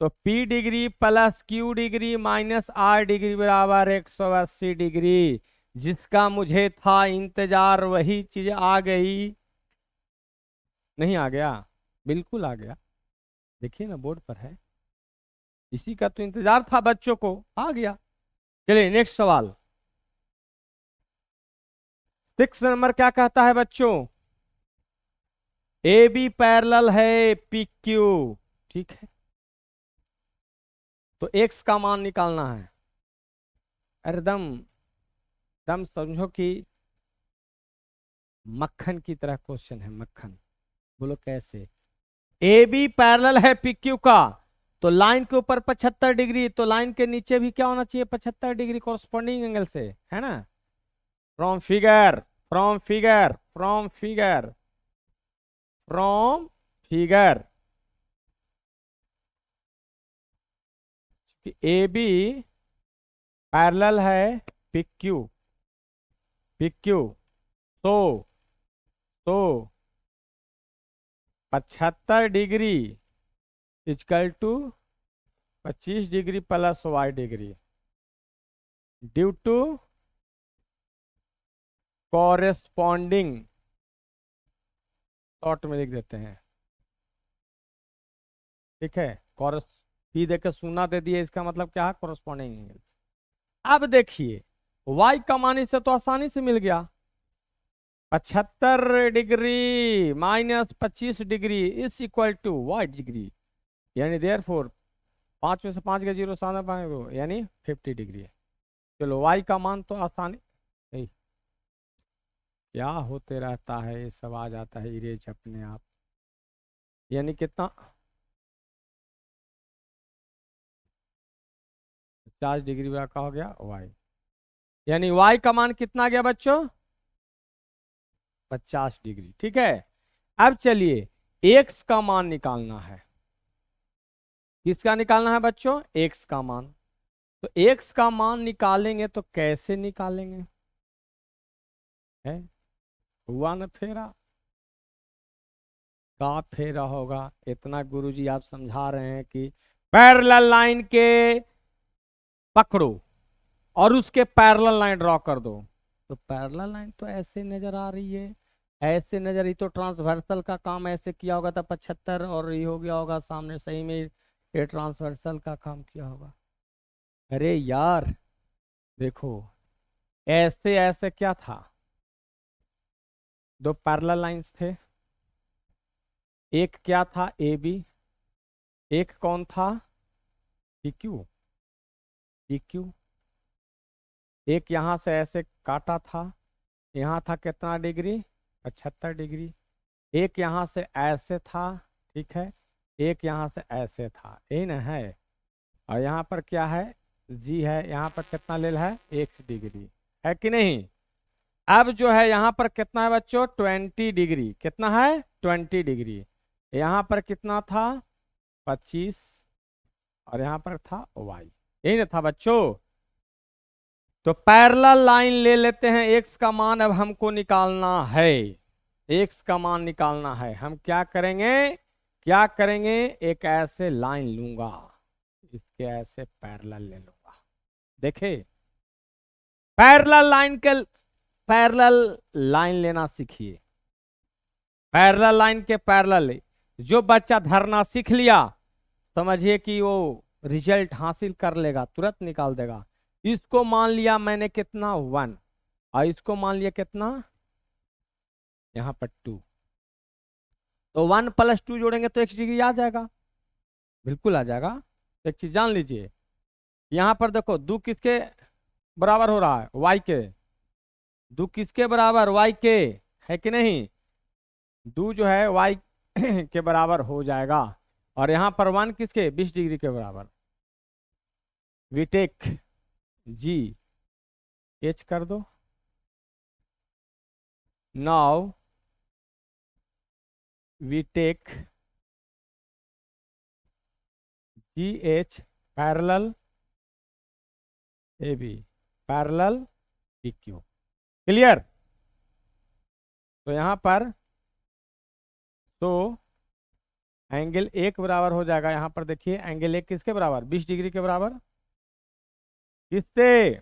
तो P degree plus Q degree minus R degree बराबर 180 डिग्री, जिसका मुझे था इंतजार वही चीज आ गई, नहीं आ गया, बिल्कुल आ गया, देखिए ना बोर्ड पर है, इसी का तो इंतजार था बच्चों को, आ गया। चलिए नेक्स्ट सवाल, 6 नंबर क्या कहता है बच्चों, ए बी पैरेलल है पी क्यू, ठीक है, तो एक्स का मान निकालना है, एकदम दम समझो कि मक्खन की तरह क्वेश्चन है, मक्खन, बोलो कैसे, ए बी पैरेलल है पी क्यू का, तो लाइन के ऊपर 75 डिग्री, तो लाइन के नीचे भी क्या होना चाहिए 75 डिग्री कॉरस्पॉन्डिंग एंगल से, है ना, from figure from figure from figure from figure, A B parallel है पी क्यू, पी क्यू, तो 75 degree is equal to 25 degree plus Y degree, due to corresponding, short में लिख देते हैं, ठीक है, कॉरस पी देकर सुना दे दिए, इसका मतलब क्या है, कॉरेस्पॉन्डिंग एंगल्स। अब देखिए वाई का मान इससे तो आसानी से मिल गया, 75 degree minus 25 degree is equal to Y degree, यानी देयर फोर 5 में से 5 का जीरो सामने पाएंगे, यानी 50 डिग्री है। चलो वाई का मान तो आसानी, नहीं क्या होते रहता है, ये सब आ जाता है इरेज अपने आप, यानी कितना 50 डिग्री का हो गया वाई, यानी वाई का मान कितना गया बच्चों 50 डिग्री, ठीक है। अब चलिए एक्स का मान निकालना है, किसका निकालना है बच्चों, एक्स का मान, तो एक्स का मान निकालेंगे तो कैसे निकालेंगे, है हुआ ना फेरा, का फेरा होगा, इतना गुरुजी आप समझा रहे हैं कि पैरेलल लाइन के पकड़ो और उसके पैरेलल लाइन ड्रॉ कर दो, तो पैरेलल लाइन तो ऐसे नजर आ रही है, ऐसे नजर, ये तो ट्रांसवर्सल का काम ऐसे किया होगा था 75, और ये हो गया होगा सामने, सही में ये ट्रांसवर्सल का काम किया होगा। अरे यार देखो, ऐसे ऐसे क्या था, दो पैरेलल लाइंस थे, एक क्या था ए बी, एक कौन था पी क्यू, पी क्यू। एक यहां से ऐसे काटा था, यहाँ था कितना डिग्री, 75 डिग्री। एक यहाँ से ऐसे था, ठीक है, एक यहाँ से ऐसे था, यही ना है। और यहाँ पर क्या है, जी है, यहाँ पर कितना ले है, 1 डिग्री, है कि नहीं। अब जो है यहाँ पर कितना है बच्चों, 20 डिग्री, कितना है 20 डिग्री। यहाँ पर कितना था 25, और यहाँ पर था वाई, यही ना था बच्चों। तो पैरेलल लाइन ले लेते हैं, एक्स का मान अब हमको निकालना है, एक्स का मान निकालना है। हम क्या करेंगे, क्या करेंगे, एक ऐसे लाइन लूंगा, इसके ऐसे पैरेलल ले लूंगा। देखे, पैरेलल लाइन के, पैरेलल लाइन लेना सीखिए, पैरेलल लाइन के पैरेलल। जो बच्चा धरना सीख लिया, समझिए कि वो रिजल्ट हासिल कर लेगा, तुरंत निकाल देगा। इसको मान लिया मैंने कितना 1, और इसको मान लिया कितना, यहाँ पर 2, तो 1 + 2 जोड़ेंगे तो 1 डिग्री आ जाएगा, बिल्कुल आ जाएगा। एक चीज जान लीजिए, यहाँ पर देखो दो किसके बराबर हो रहा है, y के, दो किसके बराबर, y के, है कि नहीं। दो जो है y के बराबर हो जाएगा, और यहाँ पर 1 किसके, 20 डिग्री के बराबर। वी टेक जी एच कर दो, now we take G H parallel A B, parallel P Q, clear. तो यहाँ पर तो एंगल एक बराबर हो जाएगा, यहाँ पर देखिए एंगल एक किसके बराबर, 20 डिग्री के बराबर, किससे,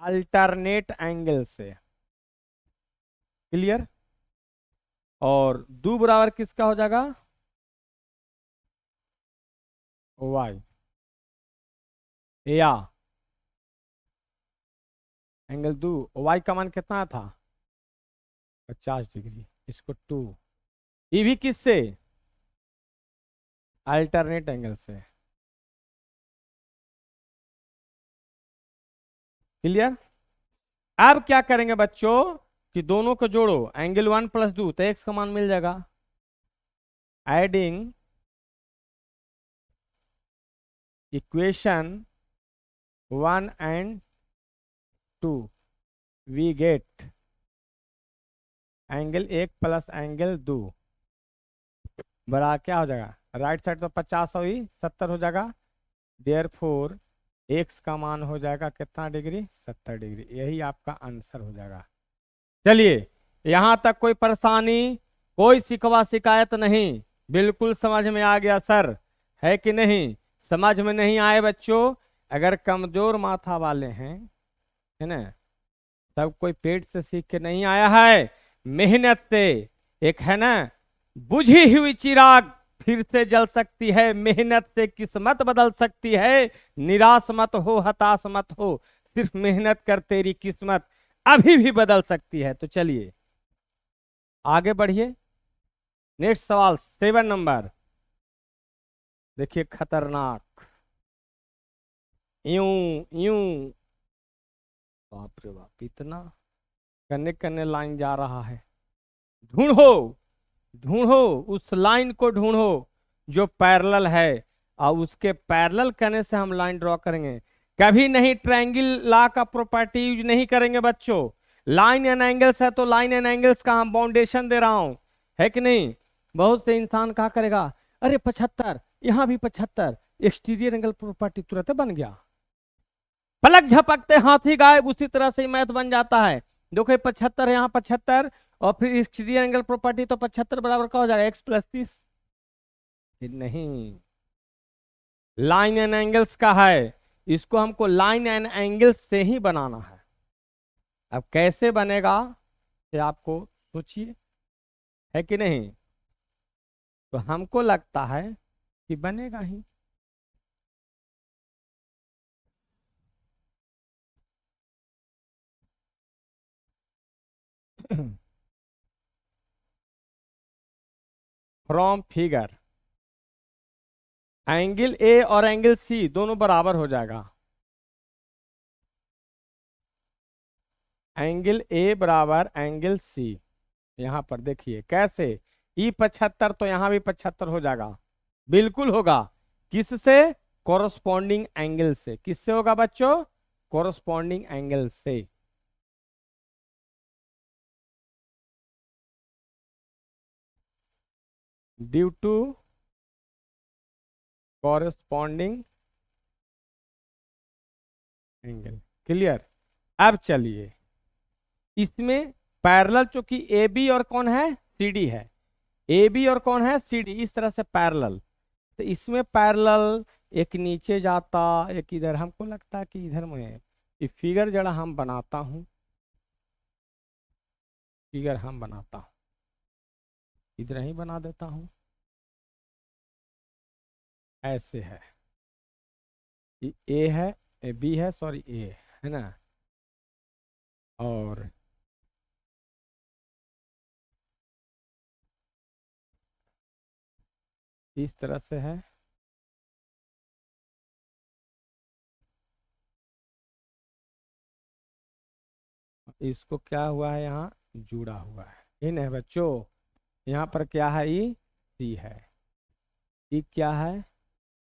अल्टरनेट एंगल से, क्लियर। और दो बराबर किसका हो जाएगा, वाई, या एंगल दो, वाई का मान कितना था 50 डिग्री, इसको 2, ये भी किससे, अल्टरनेट एंगल से, क्लियर। अब क्या करेंगे बच्चों, कि दोनों को जोड़ो, एंगल 1 + 2, तो एक्स का मान मिल जाएगा। Adding equation 1 and 2 we get angle 1 + angle 2 बड़ा क्या हो जाएगा, राइट साइड तो 50 हुई 70 हो जाएगा, देयर फोर एक्स का मान हो जाएगा कितना डिग्री, 70 डिग्री। यही आपका आंसर हो जाएगा। चलिए, यहां तक कोई परेशानी, कोई शिकवा शिकायत नहीं, बिल्कुल समझ में आ गया सर, है कि नहीं। समझ में नहीं आए बच्चों, अगर कमजोर माथा वाले हैं, है ना, सब कोई पेट से सीख के नहीं आया है, मेहनत से, एक है ना, बुझी हुई चिराग फिर से जल सकती है, मेहनत से किस्मत बदल सकती है। निराश मत हो, हताश मत हो, सिर्फ मेहनत कर, तेरी किस्मत अभी भी बदल सकती है। तो चलिए आगे बढ़िए, नेक्स्ट सवाल 7 नंबर, देखिए खतरनाक, यूं यूं, बाप रे बाप, इतना कन्ने कन्ने लाइन जा रहा है। ढूंढो, ढूंढो उस लाइन को, ढूंढो जो पैरेलल है, और उसके पैरेलल करने से हम लाइन ड्रॉ करेंगे। कभी नहीं ट्रायंगल लॉ का प्रॉपर्टी यूज नहीं करेंगे बच्चों। लाइन एंड एंगल्स है तो लाइन एंड एंगल्स का हम बाउंडेशन दे रहा हूं, है कि नहीं। बहुत से इंसान कहा करेगा, अरे 75, यहां भी 75, एक्सटीरियर एंगल प्रॉपर्टी तुरंत बन गया, पलक झपकते हाथी गायब, उसी तरह से मैथ बन जाता है। देखो 75 है, यहाँ 75, और फिर एक्सटीरियर एंगल प्रॉपर्टी तो 75 बराबर का हो जाएगा x + 30, नहीं, लाइन एंड एंगल्स का है, इसको हमको लाइन एंड एंगल्स से ही बनाना है। अब कैसे बनेगा, ये आपको सोचिए, है कि नहीं? तो हमको लगता है कि बनेगा ही। फ्रॉम फिगर एंगल ए और एंगल सी दोनों बराबर हो जाएगा। एंगल ए बराबर एंगल सी। यहां पर देखिए कैसे, ई 75 तो यहां भी 75 हो जाएगा। बिल्कुल होगा। किससे? कॉरस्पॉन्डिंग एंगल से। किससे होगा बच्चों? कॉरस्पॉन्डिंग एंगल से। Due to corresponding angle. Clear? अब चलिए, इसमें पैरेलल, चूंकि ए बी और कौन है? सी डी है। ए बी और कौन है? C D. इस तरह से पैरेलल, तो इसमें पैरेलल एक नीचे जाता, एक इधर। हमको लगता है कि इधर में ये फिगर जरा हम बनाता हूं, फिगर हम बनाता हूं, इधर ही बना देता हूं। ऐसे है, ये ए है, ए बी है, सॉरी ए है ना, और इस तरह से है। इसको क्या हुआ है? यहाँ जुड़ा हुआ है। इन है बच्चों, यहाँ पर क्या है? ई सी है, ई क्या है?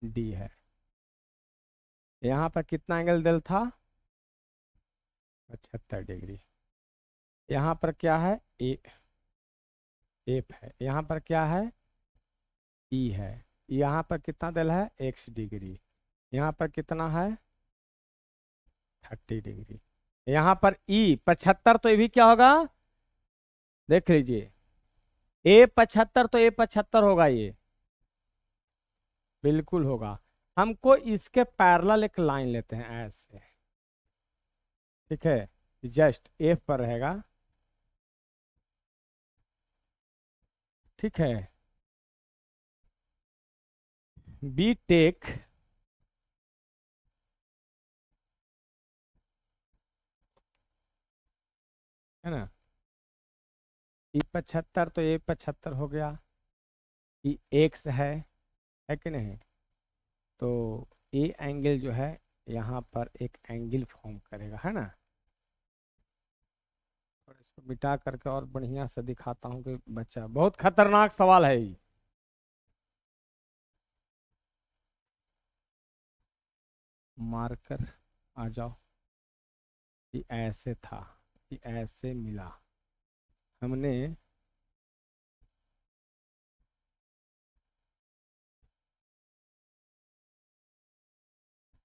डी है। यहाँ पर कितना एंगल दिल था? 75 डिग्री। यहाँ पर क्या है? ए एफ है। यहाँ पर क्या है? ई है। यहाँ पर कितना दिल है? x degree. यहाँ पर कितना है? 30 डिग्री। यहाँ पर ई 75, तो ये भी क्या होगा? देख लीजिए, ए 75 तो ए 75 होगा ये। बिल्कुल होगा। हमको इसके पैरेलल एक लाइन लेते हैं ऐसे, ठीक है? जस्ट एफ पर रहेगा, ठीक है? बी टेक है ना, ई 75 तो ए 75 हो गया। ई एक्स है कि नहीं? तो ए एंगल जो है यहाँ पर एक एंगल फॉर्म करेगा, है ना? और इसको मिटा करके और बढ़िया से दिखाता हूँ कि बच्चा, बहुत खतरनाक सवाल है ये। मार्कर आ जाओ। ये ऐसे था, ये ऐसे मिला, हमने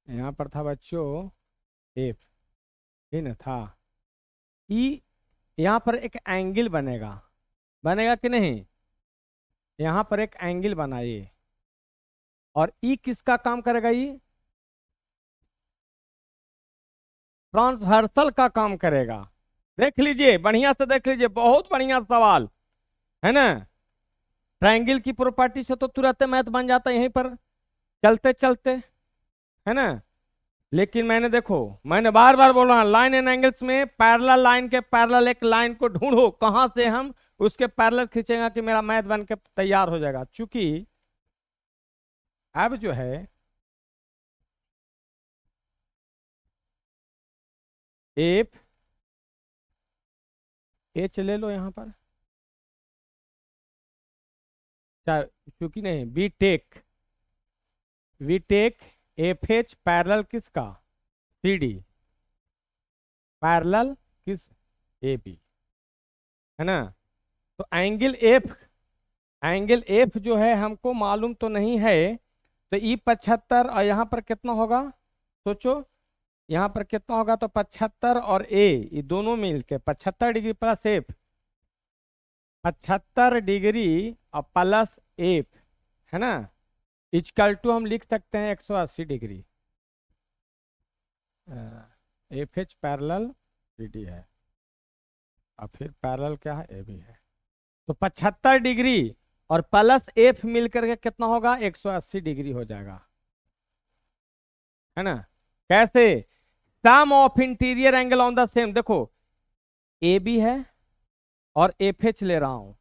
यहाँ पर था बच्चों एफ, ही ना था? ई यहाँ पर एक एंगल बनेगा, बनेगा कि नहीं? यहाँ पर एक एंगल बनाइए, और ई किसका काम करेगा? ई ट्रांसवर्सल का काम करेगा। देख लीजिए, बढ़िया से देख लीजिए, बहुत बढ़िया सवाल है ना। ट्रायंगल की प्रॉपर्टी से तो तुरंत मैथ बन जाता है यहीं पर चलते चलते, है ना? लेकिन मैंने देखो, मैंने बार बार बोल रहा हूं, लाइन एंड एंगल्स में पैरेलल लाइन के पैरेलल एक लाइन को ढूंढो, कहां से हम उसके पैरेलल खींचेगा कि मेरा मैथ बन के तैयार हो जाएगा। चूंकि अब जो है एफ एच ले लो यहां पर, चाहे चूंकि नहीं, we take F H parallel किसका? सी डी, पैरेलल किस? ए बी, है ना? तो एंगल एफ जो है हमको मालूम तो नहीं है, तो ई 75 और यहाँ पर कितना होगा? सोचो, यहाँ पर कितना होगा? तो 75 और ए, ये दोनों मिलके 75 डिग्री प्लस एफ, 75 डिग्री और प्लस एफ, है ना? इक्वल टू हम लिख सकते हैं 180 degree. F H parallel C D है। और फिर पैरेलल क्या है, ए बी है। तो 75 डिग्री और प्लस एफ मिल करके कितना होगा, 180 डिग्री हो जाएगा, है ना। कैसे, sum of interior angle on the same, देखो ए बी है और एफ एच ले रहा हूं,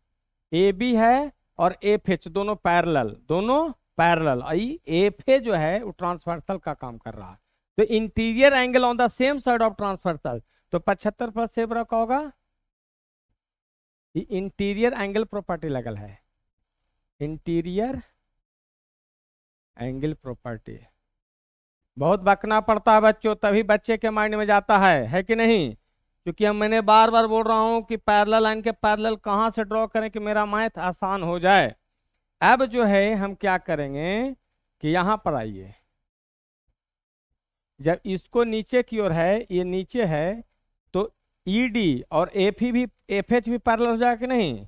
ए बी है और एफ एच दोनों पैरेलल, दोनों पैरेलल, आई एफ ए जो है वो ट्रांसवर्सल का काम कर रहा है। तो interior angle on the same side of transversal, तो 75 प्लस सेम रखा होगा, इंटीरियर एंगल प्रॉपर्टी लगल है, इंटीरियर एंगल प्रॉपर्टी। बहुत बकना पड़ता है बच्चों, तभी बच्चे के माइंड में जाता है कि नहीं। क्योंकि हम, मैंने बार बार बोल रहा हूं कि पैरेलल लाइन के पैरेलल कहां से ड्रॉ करें कि मेरा मैथ आसान हो जाए। अब जो है हम क्या करेंगे कि यहां पर आइए, जब इसको नीचे की ओर है, ये नीचे है, तो ईडी और एफ ही भी, एफ एच भी पैरेलल हो जाएगा कि नहीं।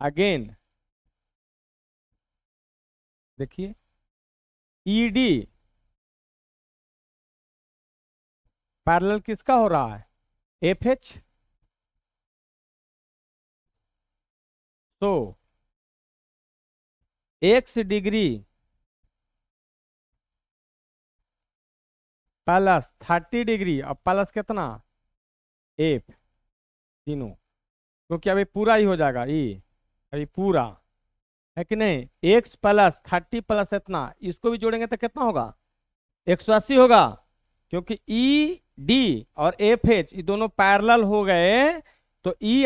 अगेन देखिए, ईडी पैरेलल किसका हो रहा है, एफ एच। तो एक्स डिग्री प्लस 30 डिग्री और प्लस कितना, एफ, तीनों, क्योंकि अभी पूरा ही हो जाएगा ये, अभी पूरा है कि नहीं। एक्स प्लस 30 प्लस इतना, इसको भी जोड़ेंगे तो कितना होगा, 180 होगा, क्योंकि ई डी और एफ एच ये दोनों पैरेलल हो गए। तो ई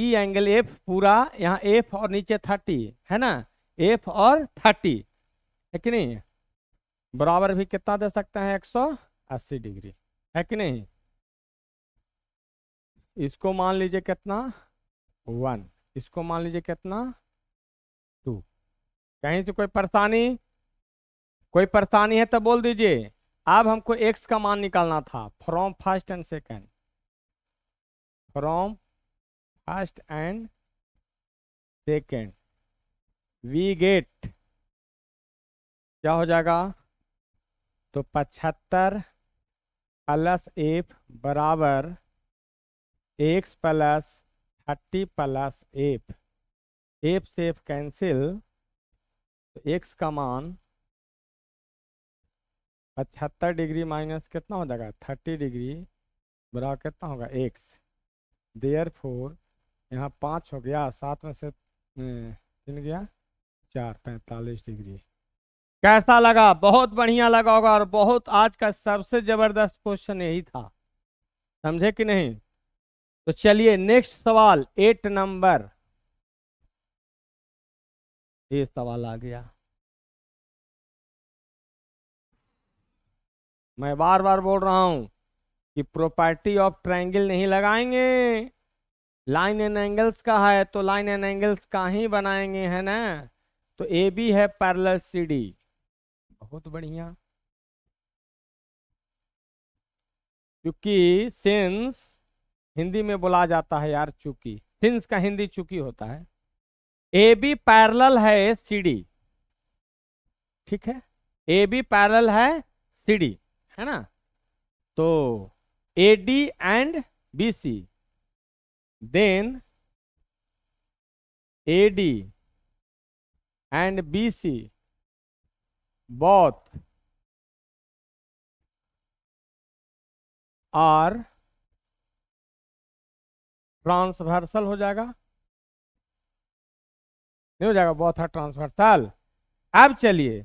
एंगल एफ पूरा, यहाँ एफ और नीचे 30 है ना, एफ और 30 है कि नहीं, बराबर भी कितना दे सकते हैं, 180 डिग्री, है कि नहीं। इसको मान लीजिए कितना, 1, इसको मान लीजिए कितना, 2। कहीं से कोई परेशानी, कोई परेशानी है तो बोल दीजिए। अब हमको एक्स का मान निकालना था, from first and second, from first and second, we get, क्या हो जाएगा, तो 75 प्लस एफ बराबर X plus 30 plus F, F से एफ कैंसिल, तो एक्स का मान 75 डिग्री माइनस कितना हो जाएगा, 30 डिग्री बराबर कितना होगा, एक्स। देयर फोर यहाँ 5 हो गया, 7 में से 3 गया 4, 45 डिग्री। कैसा लगा, बहुत बढ़िया लगा होगा, और बहुत आज का सबसे जबरदस्त क्वेश्चन यही था, समझे कि नहीं। तो चलिए नेक्स्ट सवाल 8 नंबर, ये सवाल आ गया। मैं बार बार बोल रहा हूं कि प्रॉपर्टी ऑफ ट्रायंगल नहीं लगाएंगे, लाइन एंड एंगल्स का है तो लाइन एंड एंगल्स का ही बनाएंगे, है ना। तो ए बी है पैरेलल सी डी, बहुत बढ़िया। क्योंकि सिंस हिंदी में बोला जाता है यार, चूंकि सिंस का हिंदी चूंकि होता है, ए बी पैरेलल है सी डी, ठीक है, ए बी पैरेलल है सी डी, है ना। तो A D and B C, then A D and B C both are transversal हो जाएगा, नहीं हो जाएगा, बोथ आर ट्रांसवर्सल। अब चलिए,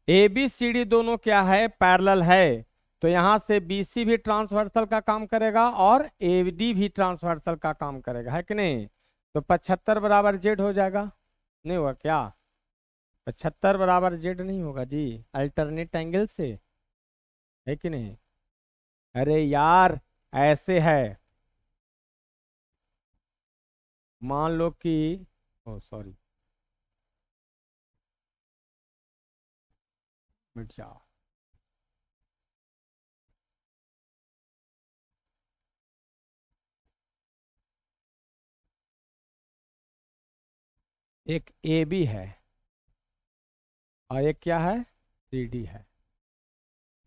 ए बी सी डी दोनों क्या है, पैरेलल है, तो यहां से बी सी भी ट्रांसवर्सल का काम करेगा और ए डी भी ट्रांसवर्सल का काम करेगा, है कि नहीं। तो 75 बराबर जेड हो जाएगा, नहीं होगा क्या, 75 बराबर जेड नहीं होगा जी, अल्टरनेट एंगल से, है कि नहीं। अरे यार ऐसे है, मान लो कि, ओ सॉरी, मिट जाओ, एक ए बी है और एक क्या है, सी डी है।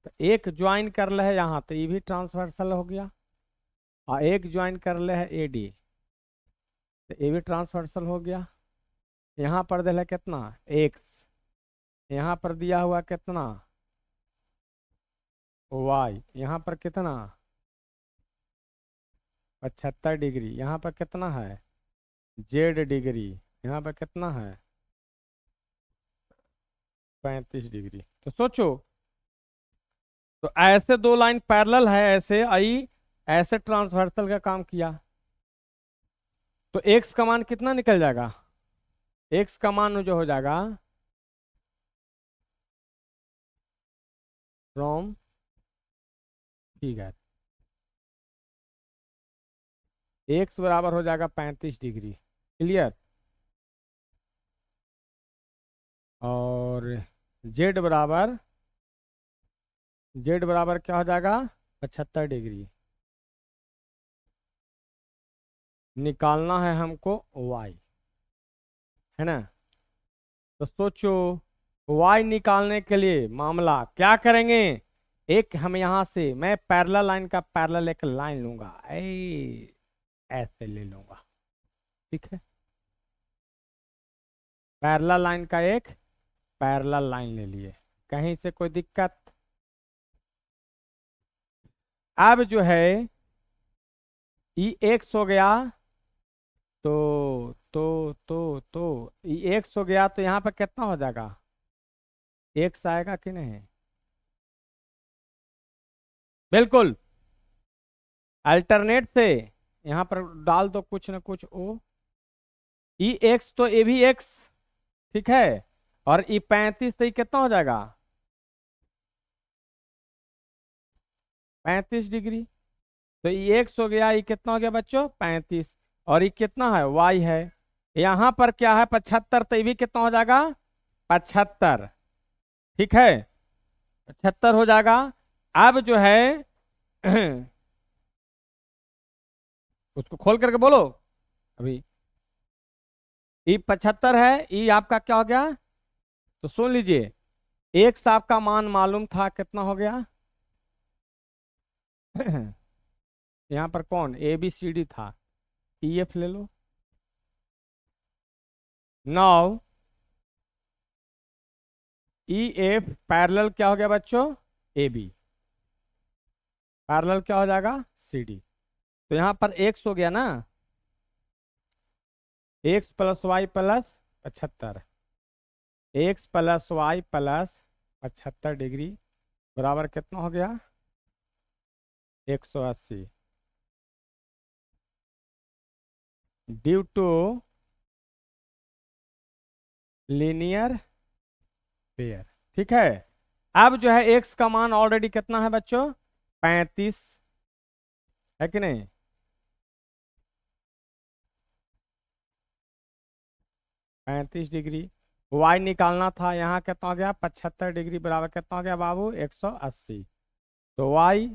तो एक ज्वाइन कर ले है यहाँ, तो ये भी ट्रांसवर्सल हो गया, और एक ज्वाइन कर ले है ए डी, तो ये भी ट्रांसवर्सल हो गया। यहाँ पर दिया है कितना एक्स, यहाँ पर दिया हुआ कितना वाई, यहाँ पर कितना 75 डिग्री, यहाँ पर कितना है जेड डिग्री, यहाँ पर कितना है 35 डिग्री। तो सोचो, तो ऐसे दो लाइन पैरेलल है, ऐसे आई, ऐसे ट्रांसवर्सल का काम किया, तो एक्स का मान कितना निकल जाएगा, एक्स का मान जो हो जाएगा फ्रॉम फिगर, एक्स बराबर हो जाएगा 35 डिग्री। क्लियर। और जेड बराबर, जेड बराबर क्या हो जाएगा 75 डिग्री। निकालना है हमको वाई, है ना। तो सोचो वाई निकालने के लिए मामला क्या करेंगे, एक हम यहां से मैं पैरेलल लाइन का पैरेलल एक लाइन लूंगा, ऐसे ले लूंगा, ठीक है। पैरेलल लाइन का एक पैरेलल लाइन ले लिए, कहीं से कोई दिक्कत। अब जो है ई एक्स हो गया, ई एक्स हो गया, तो यहाँ पर कितना हो जाएगा एक्स आएगा कि नहीं, बिल्कुल अल्टरनेट से यहाँ पर डाल दो कुछ ना कुछ ओ, ई एक्स तो ए भी एक्स, ठीक है, और ई 35 तो ये कितना हो जाएगा 35 डिग्री। तो ये एक्स हो गया, ये कितना हो गया बच्चों 35, और ये कितना है वाई है, यहाँ पर क्या है 75, तो ये भी कितना हो जाएगा 75, ठीक है 75 हो जाएगा। अब जो है उसको खोल करके बोलो अभी, ये 75 है, ये आपका क्या हो गया, तो सुन लीजिए एक्स आपका मान मालूम था कितना हो गया यहाँ पर कौन ए बी सी डी था, ई एफ ले लो। नाउ ई एफ पैरेलल क्या हो गया बच्चों ए बी, पैरेलल क्या हो जाएगा सी डी। तो यहाँ पर एक्स हो गया ना, X plus Y plus 75, X plus Y plus 75 degree बराबर कितना हो गया 180, ड्यू टू लीनियर पेयर, ठीक है। अब जो है एक्स का मान ऑलरेडी कितना है बच्चों 35, है कि नहीं, 35 डिग्री, वाई निकालना था, यहाँ कितना हो गया 75 डिग्री बराबर कितना हो गया बाबू 180। तो वाई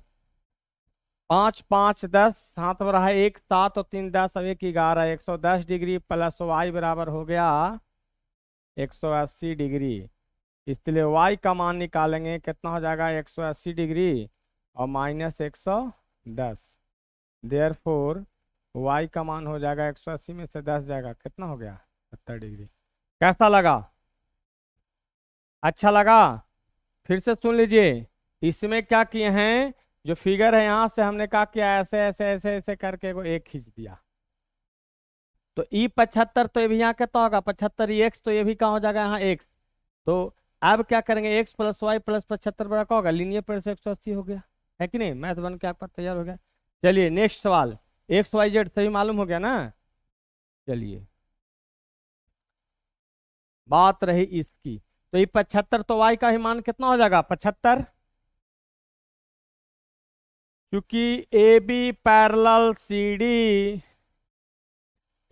5 5 10, 7 रहा 1 7 और 3 10 और 1 11, 110 डिग्री प्लस वाई बराबर हो गया 180 डिग्री। इसलिए वाई का मान निकालेंगे कितना हो जाएगा 180 डिग्री और माइनस 110, देयरफॉर वाई का मान हो जाएगा 180 में से 10 जाएगा कितना हो गया 70 डिग्री। कैसा लगा, अच्छा लगा। फिर से सुन लीजिए, इसमें क्या किए हैं, जो फिगर है यहां से हमने क्या किया ऐसे ऐसे ऐसे ऐसे करके वो एक खींच दिया, तो ई 75 तो ये भी यहाँ कितना होगा 75 एक्स, तो ये भी कहाँ हो जाएगा यहाँ एक्स। तो अब क्या करेंगे एक्स प्लस वाई प्लस 75 बड़ा क्या होगा लीनियर पेड़ से 180 हो गया, है कि नहीं, मैथ बन के आपका तैयार हो गया। चलिए नेक्स्ट सवाल, एक्स वाई जेड सही मालूम हो गया ना। चलिए बात रही इसकी, तो ये 75 तो वाई का ही मान कितना हो जाएगा 75, क्योंकि A B parallel C D,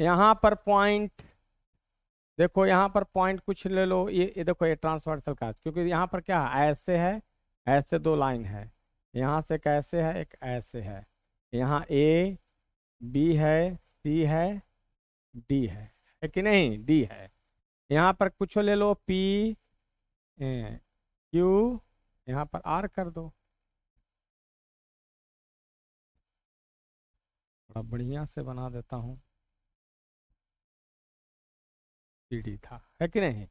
यहाँ पर पॉइंट देखो, यहाँ पर पॉइंट कुछ ले लो, ये देखो ये ट्रांसवर्सल का, क्योंकि यहाँ पर क्या है ऐसे है, ऐसे दो लाइन है, यहाँ से कैसे है एक ऐसे है, यहाँ ए बी है सी है डी है कि नहीं डी है, यहाँ पर कुछ ले लो पी क्यू यहाँ पर आर कर दो, थोड़ा बढ़िया से बना देता हूँ। सीडी था, है कि नहीं।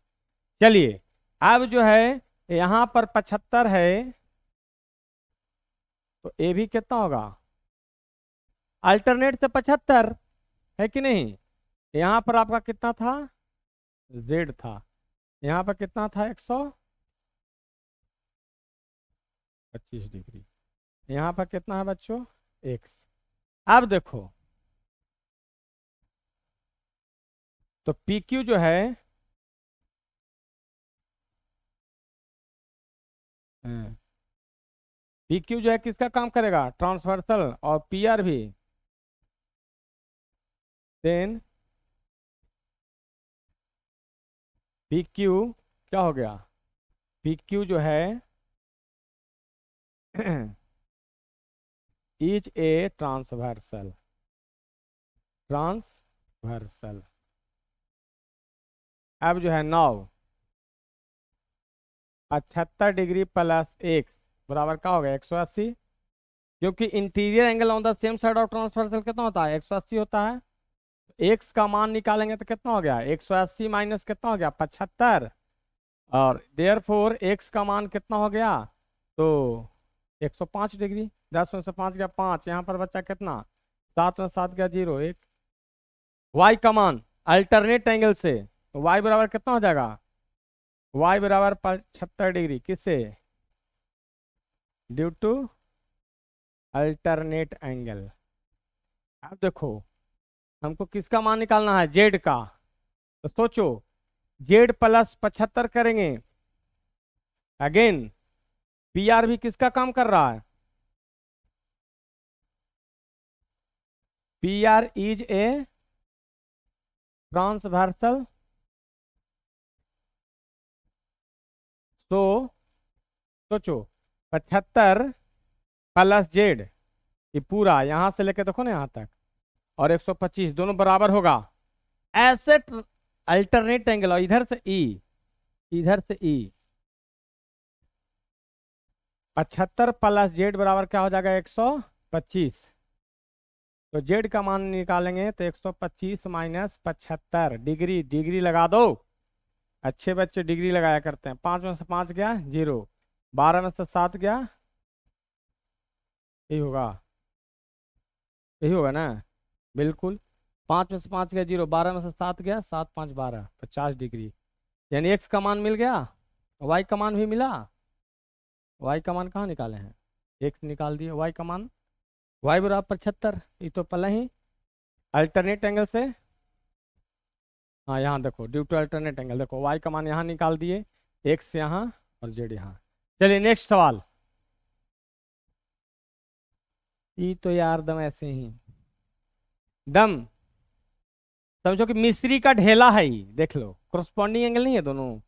चलिए, अब जो है यहाँ पर 75 है, तो ए भी कितना होगा, अल्टरनेट से 75, है कि नहीं। यहाँ पर आपका कितना था, जेड था, यहाँ पर कितना था, 125 डिग्री। यहाँ पर कितना है बच्चों, एक्स। अब देखो, तो पी क्यू जो है, पी क्यू जो है किसका काम करेगा, ट्रांसवर्सल, और पी आर भी। देन पी क्यू क्या हो गया, पी क्यू जो है इज ए ट्रांसवर्सल, ट्रांसवर्सल। अब जो है 75 डिग्री प्लस एक्स बराबर क्या हो गया, 180। क्योंकि interior angle on the same side of transversal कितना होता है, 180 होता है। एक्स का मान निकालेंगे तो कितना हो गया, 180 माइनस कितना हो गया, 75। और देयर फोर एक्स का मान कितना हो गया, तो 105 डिग्री। 10 में से 5 गया 5, यहाँ पर बच्चा कितना, 7 में 7 गया 0, 1। वाई का मान अल्टरनेट एंगल से, तो वाई बराबर कितना हो जाएगा, वाई बराबर 75 डिग्री, किससे, ड्यू टू अल्टरनेट एंगल। अब देखो, हमको किसका मान निकालना है, जेड का। तो सोचो, जेड प्लस 75 करेंगे, अगेन पी आर भी किसका काम कर रहा है, P R is a transversal. तो सोचो, 75 प्लस जेड, ये पूरा यहां से लेके देखो ना यहाँ तक, और 125 दोनों बराबर होगा, ऐसे अल्टरनेट एंगल, और इधर से ई, इधर से ई। 75 प्लस जेड बराबर क्या हो जाएगा, 125। तो जेड का मान निकालेंगे तो 125 माइनस 75 डिग्री, डिग्री लगा दो, अच्छे बच्चे डिग्री लगाया करते हैं। 5 में से 5 गया 0, 12 में से 7 गया, यही होगा, यही होगा ना, बिल्कुल। 5 में से 5 गया 0, 12 में से 7 गया 7 5 12, 50 डिग्री। यानी एक्स का मान मिल गया, वाई का मान भी मिला। वाई का मान कहाँ निकाले हैं, एक्स निकाल दिए, वाई का मान, वाई बराबर 75, ये तो पहले ही अल्टरनेट एंगल से। हाँ यहाँ देखो, ड्यू टू अल्टरनेट एंगल, देखो वाई का मान यहाँ निकाल दिए, एक्स यहाँ और जेड यहाँ। चलिए नेक्स्ट सवाल। ये तो यार दम ऐसे ही, दम समझो कि मिस्री का ढेला है, ये देख लो, कोरस्पॉन्डिंग एंगल नहीं है दोनों,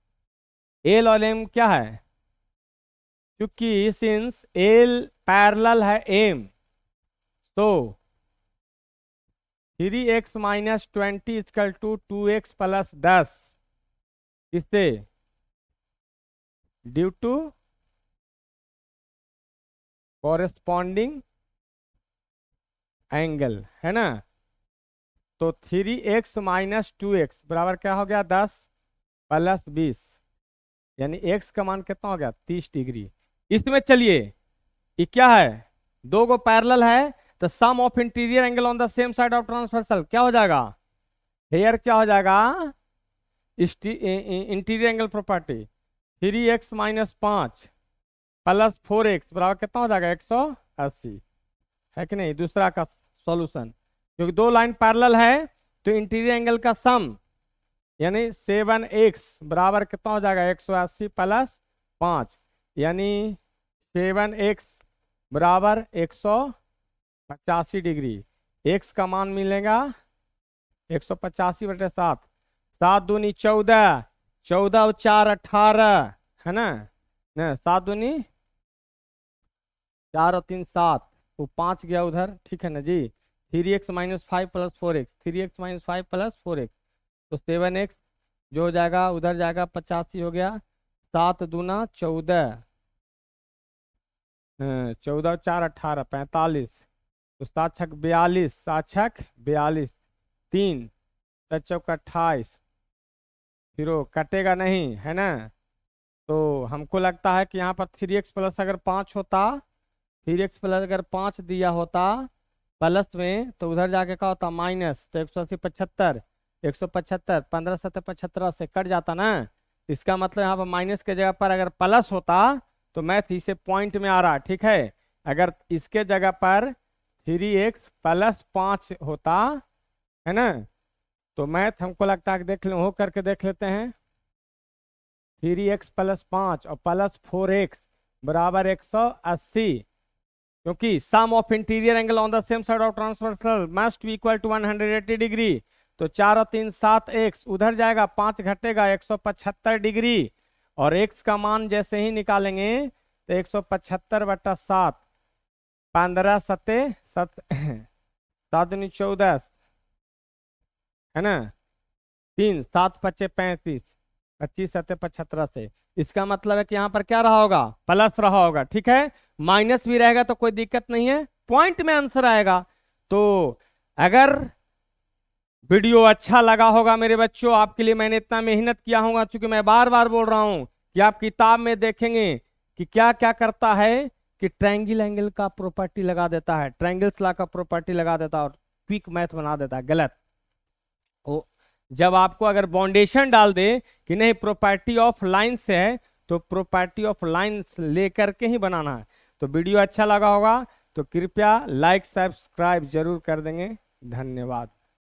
एल और एम क्या है, क्योंकि सिंस एल पैरेलल है एम, तो 3x minus 20 equal to 2x plus 10, इससे ड्यू टू कॉरेस्पॉन्डिंग एंगल, है ना। तो 3x माइनस 2x बराबर क्या हो गया, 10 प्लस 20, यानी x का मान कितना हो गया, 30 डिग्री। इसमें चलिए, ये क्या है, दो गो पैरेलल है, तो sum of interior angle on the same side of transversal क्या हो जाएगा, हेयर क्या हो जाएगा, interior angle property, 3x minus 5 plus 4x बराबर कितना हो जाएगा, 180, है कि नहीं। दूसरा का सॉल्यूशन, क्योंकि दो लाइन पैरेलल है, तो इंटीरियर एंगल का सम यानी 7x बराबर कितना हो जाएगा, 180 प्लस 5, यानी 7x बराबर 185 डिग्री। x का मान मिलेगा 185/7, 7 दूनी 14, 14 और 4 18, है ना, 7 दूनी 4 और 3 7, वो 5 गया उधर, ठीक है ना जी। 3x minus 5 plus 4x, 3x minus 5 plus 4x, तो 7x जो हो जाएगा उधर जाएगा, 85 हो गया, 7 दूना 14, 14 4 18 45, तो 7 छक 42, 7 छक 42, 3 7 चौक 28, फिर वो कटेगा नहीं है ना। तो हमको लगता है कि यहाँ पर 3x प्लस अगर 5 होता, 3x प्लस अगर 5 दिया होता प्लस में, तो उधर जाके क्या होता माइनस, तो 180 75, 175 15 7 75 से कट जाता ना। इसका मतलब यहाँ पर माइनस के जगह पर अगर प्लस होता तो मैथ इसे पॉइंट में आ रहा, ठीक है। अगर इसके जगह पर 3x प्लस 5 होता है ना, तो मैथ हमको लगता है कि देख ले हो करके देख लेते हैं। 3x प्लस 5 और प्लस 4x बराबर 180, क्योंकि sum of interior angle on the same side of transversal must be equal to 180 degree. तो 4 और 3 7x, उधर जाएगा 5 घटेगा 175 डिग्री, और x का मान जैसे ही निकालेंगे तो 175/7, 15 सते 7 दूनी 14 है ना, 3 7 5 35, 25 सते 75 से। इसका मतलब है कि यहाँ पर क्या रहा होगा, प्लस रहा होगा, ठीक है। माइनस भी रहेगा तो कोई दिक्कत नहीं है, पॉइंट में आंसर आएगा। तो अगर वीडियो अच्छा लगा होगा मेरे बच्चों, आपके लिए मैंने इतना मेहनत किया होगा, क्योंकि मैं बार बार बोल रहा हूं कि आप किताब में देखेंगे कि क्या क्या करता है, कि ट्रायंगल एंगल का प्रॉपर्टी लगा देता है, ट्रायंगल्स लॉ का प्रॉपर्टी लगा देता है और क्विक मैथ बना देता है। गलत। ओ, जब आपको अगर बाउंडेशन डाल दे कि नहीं प्रॉपर्टी ऑफ लाइंस है, तो प्रॉपर्टी ऑफ लाइंस लेकर के ही बनाना है। तो वीडियो अच्छा लगा होगा तो कृपया लाइक सब्सक्राइब जरूर कर देंगे। धन्यवाद।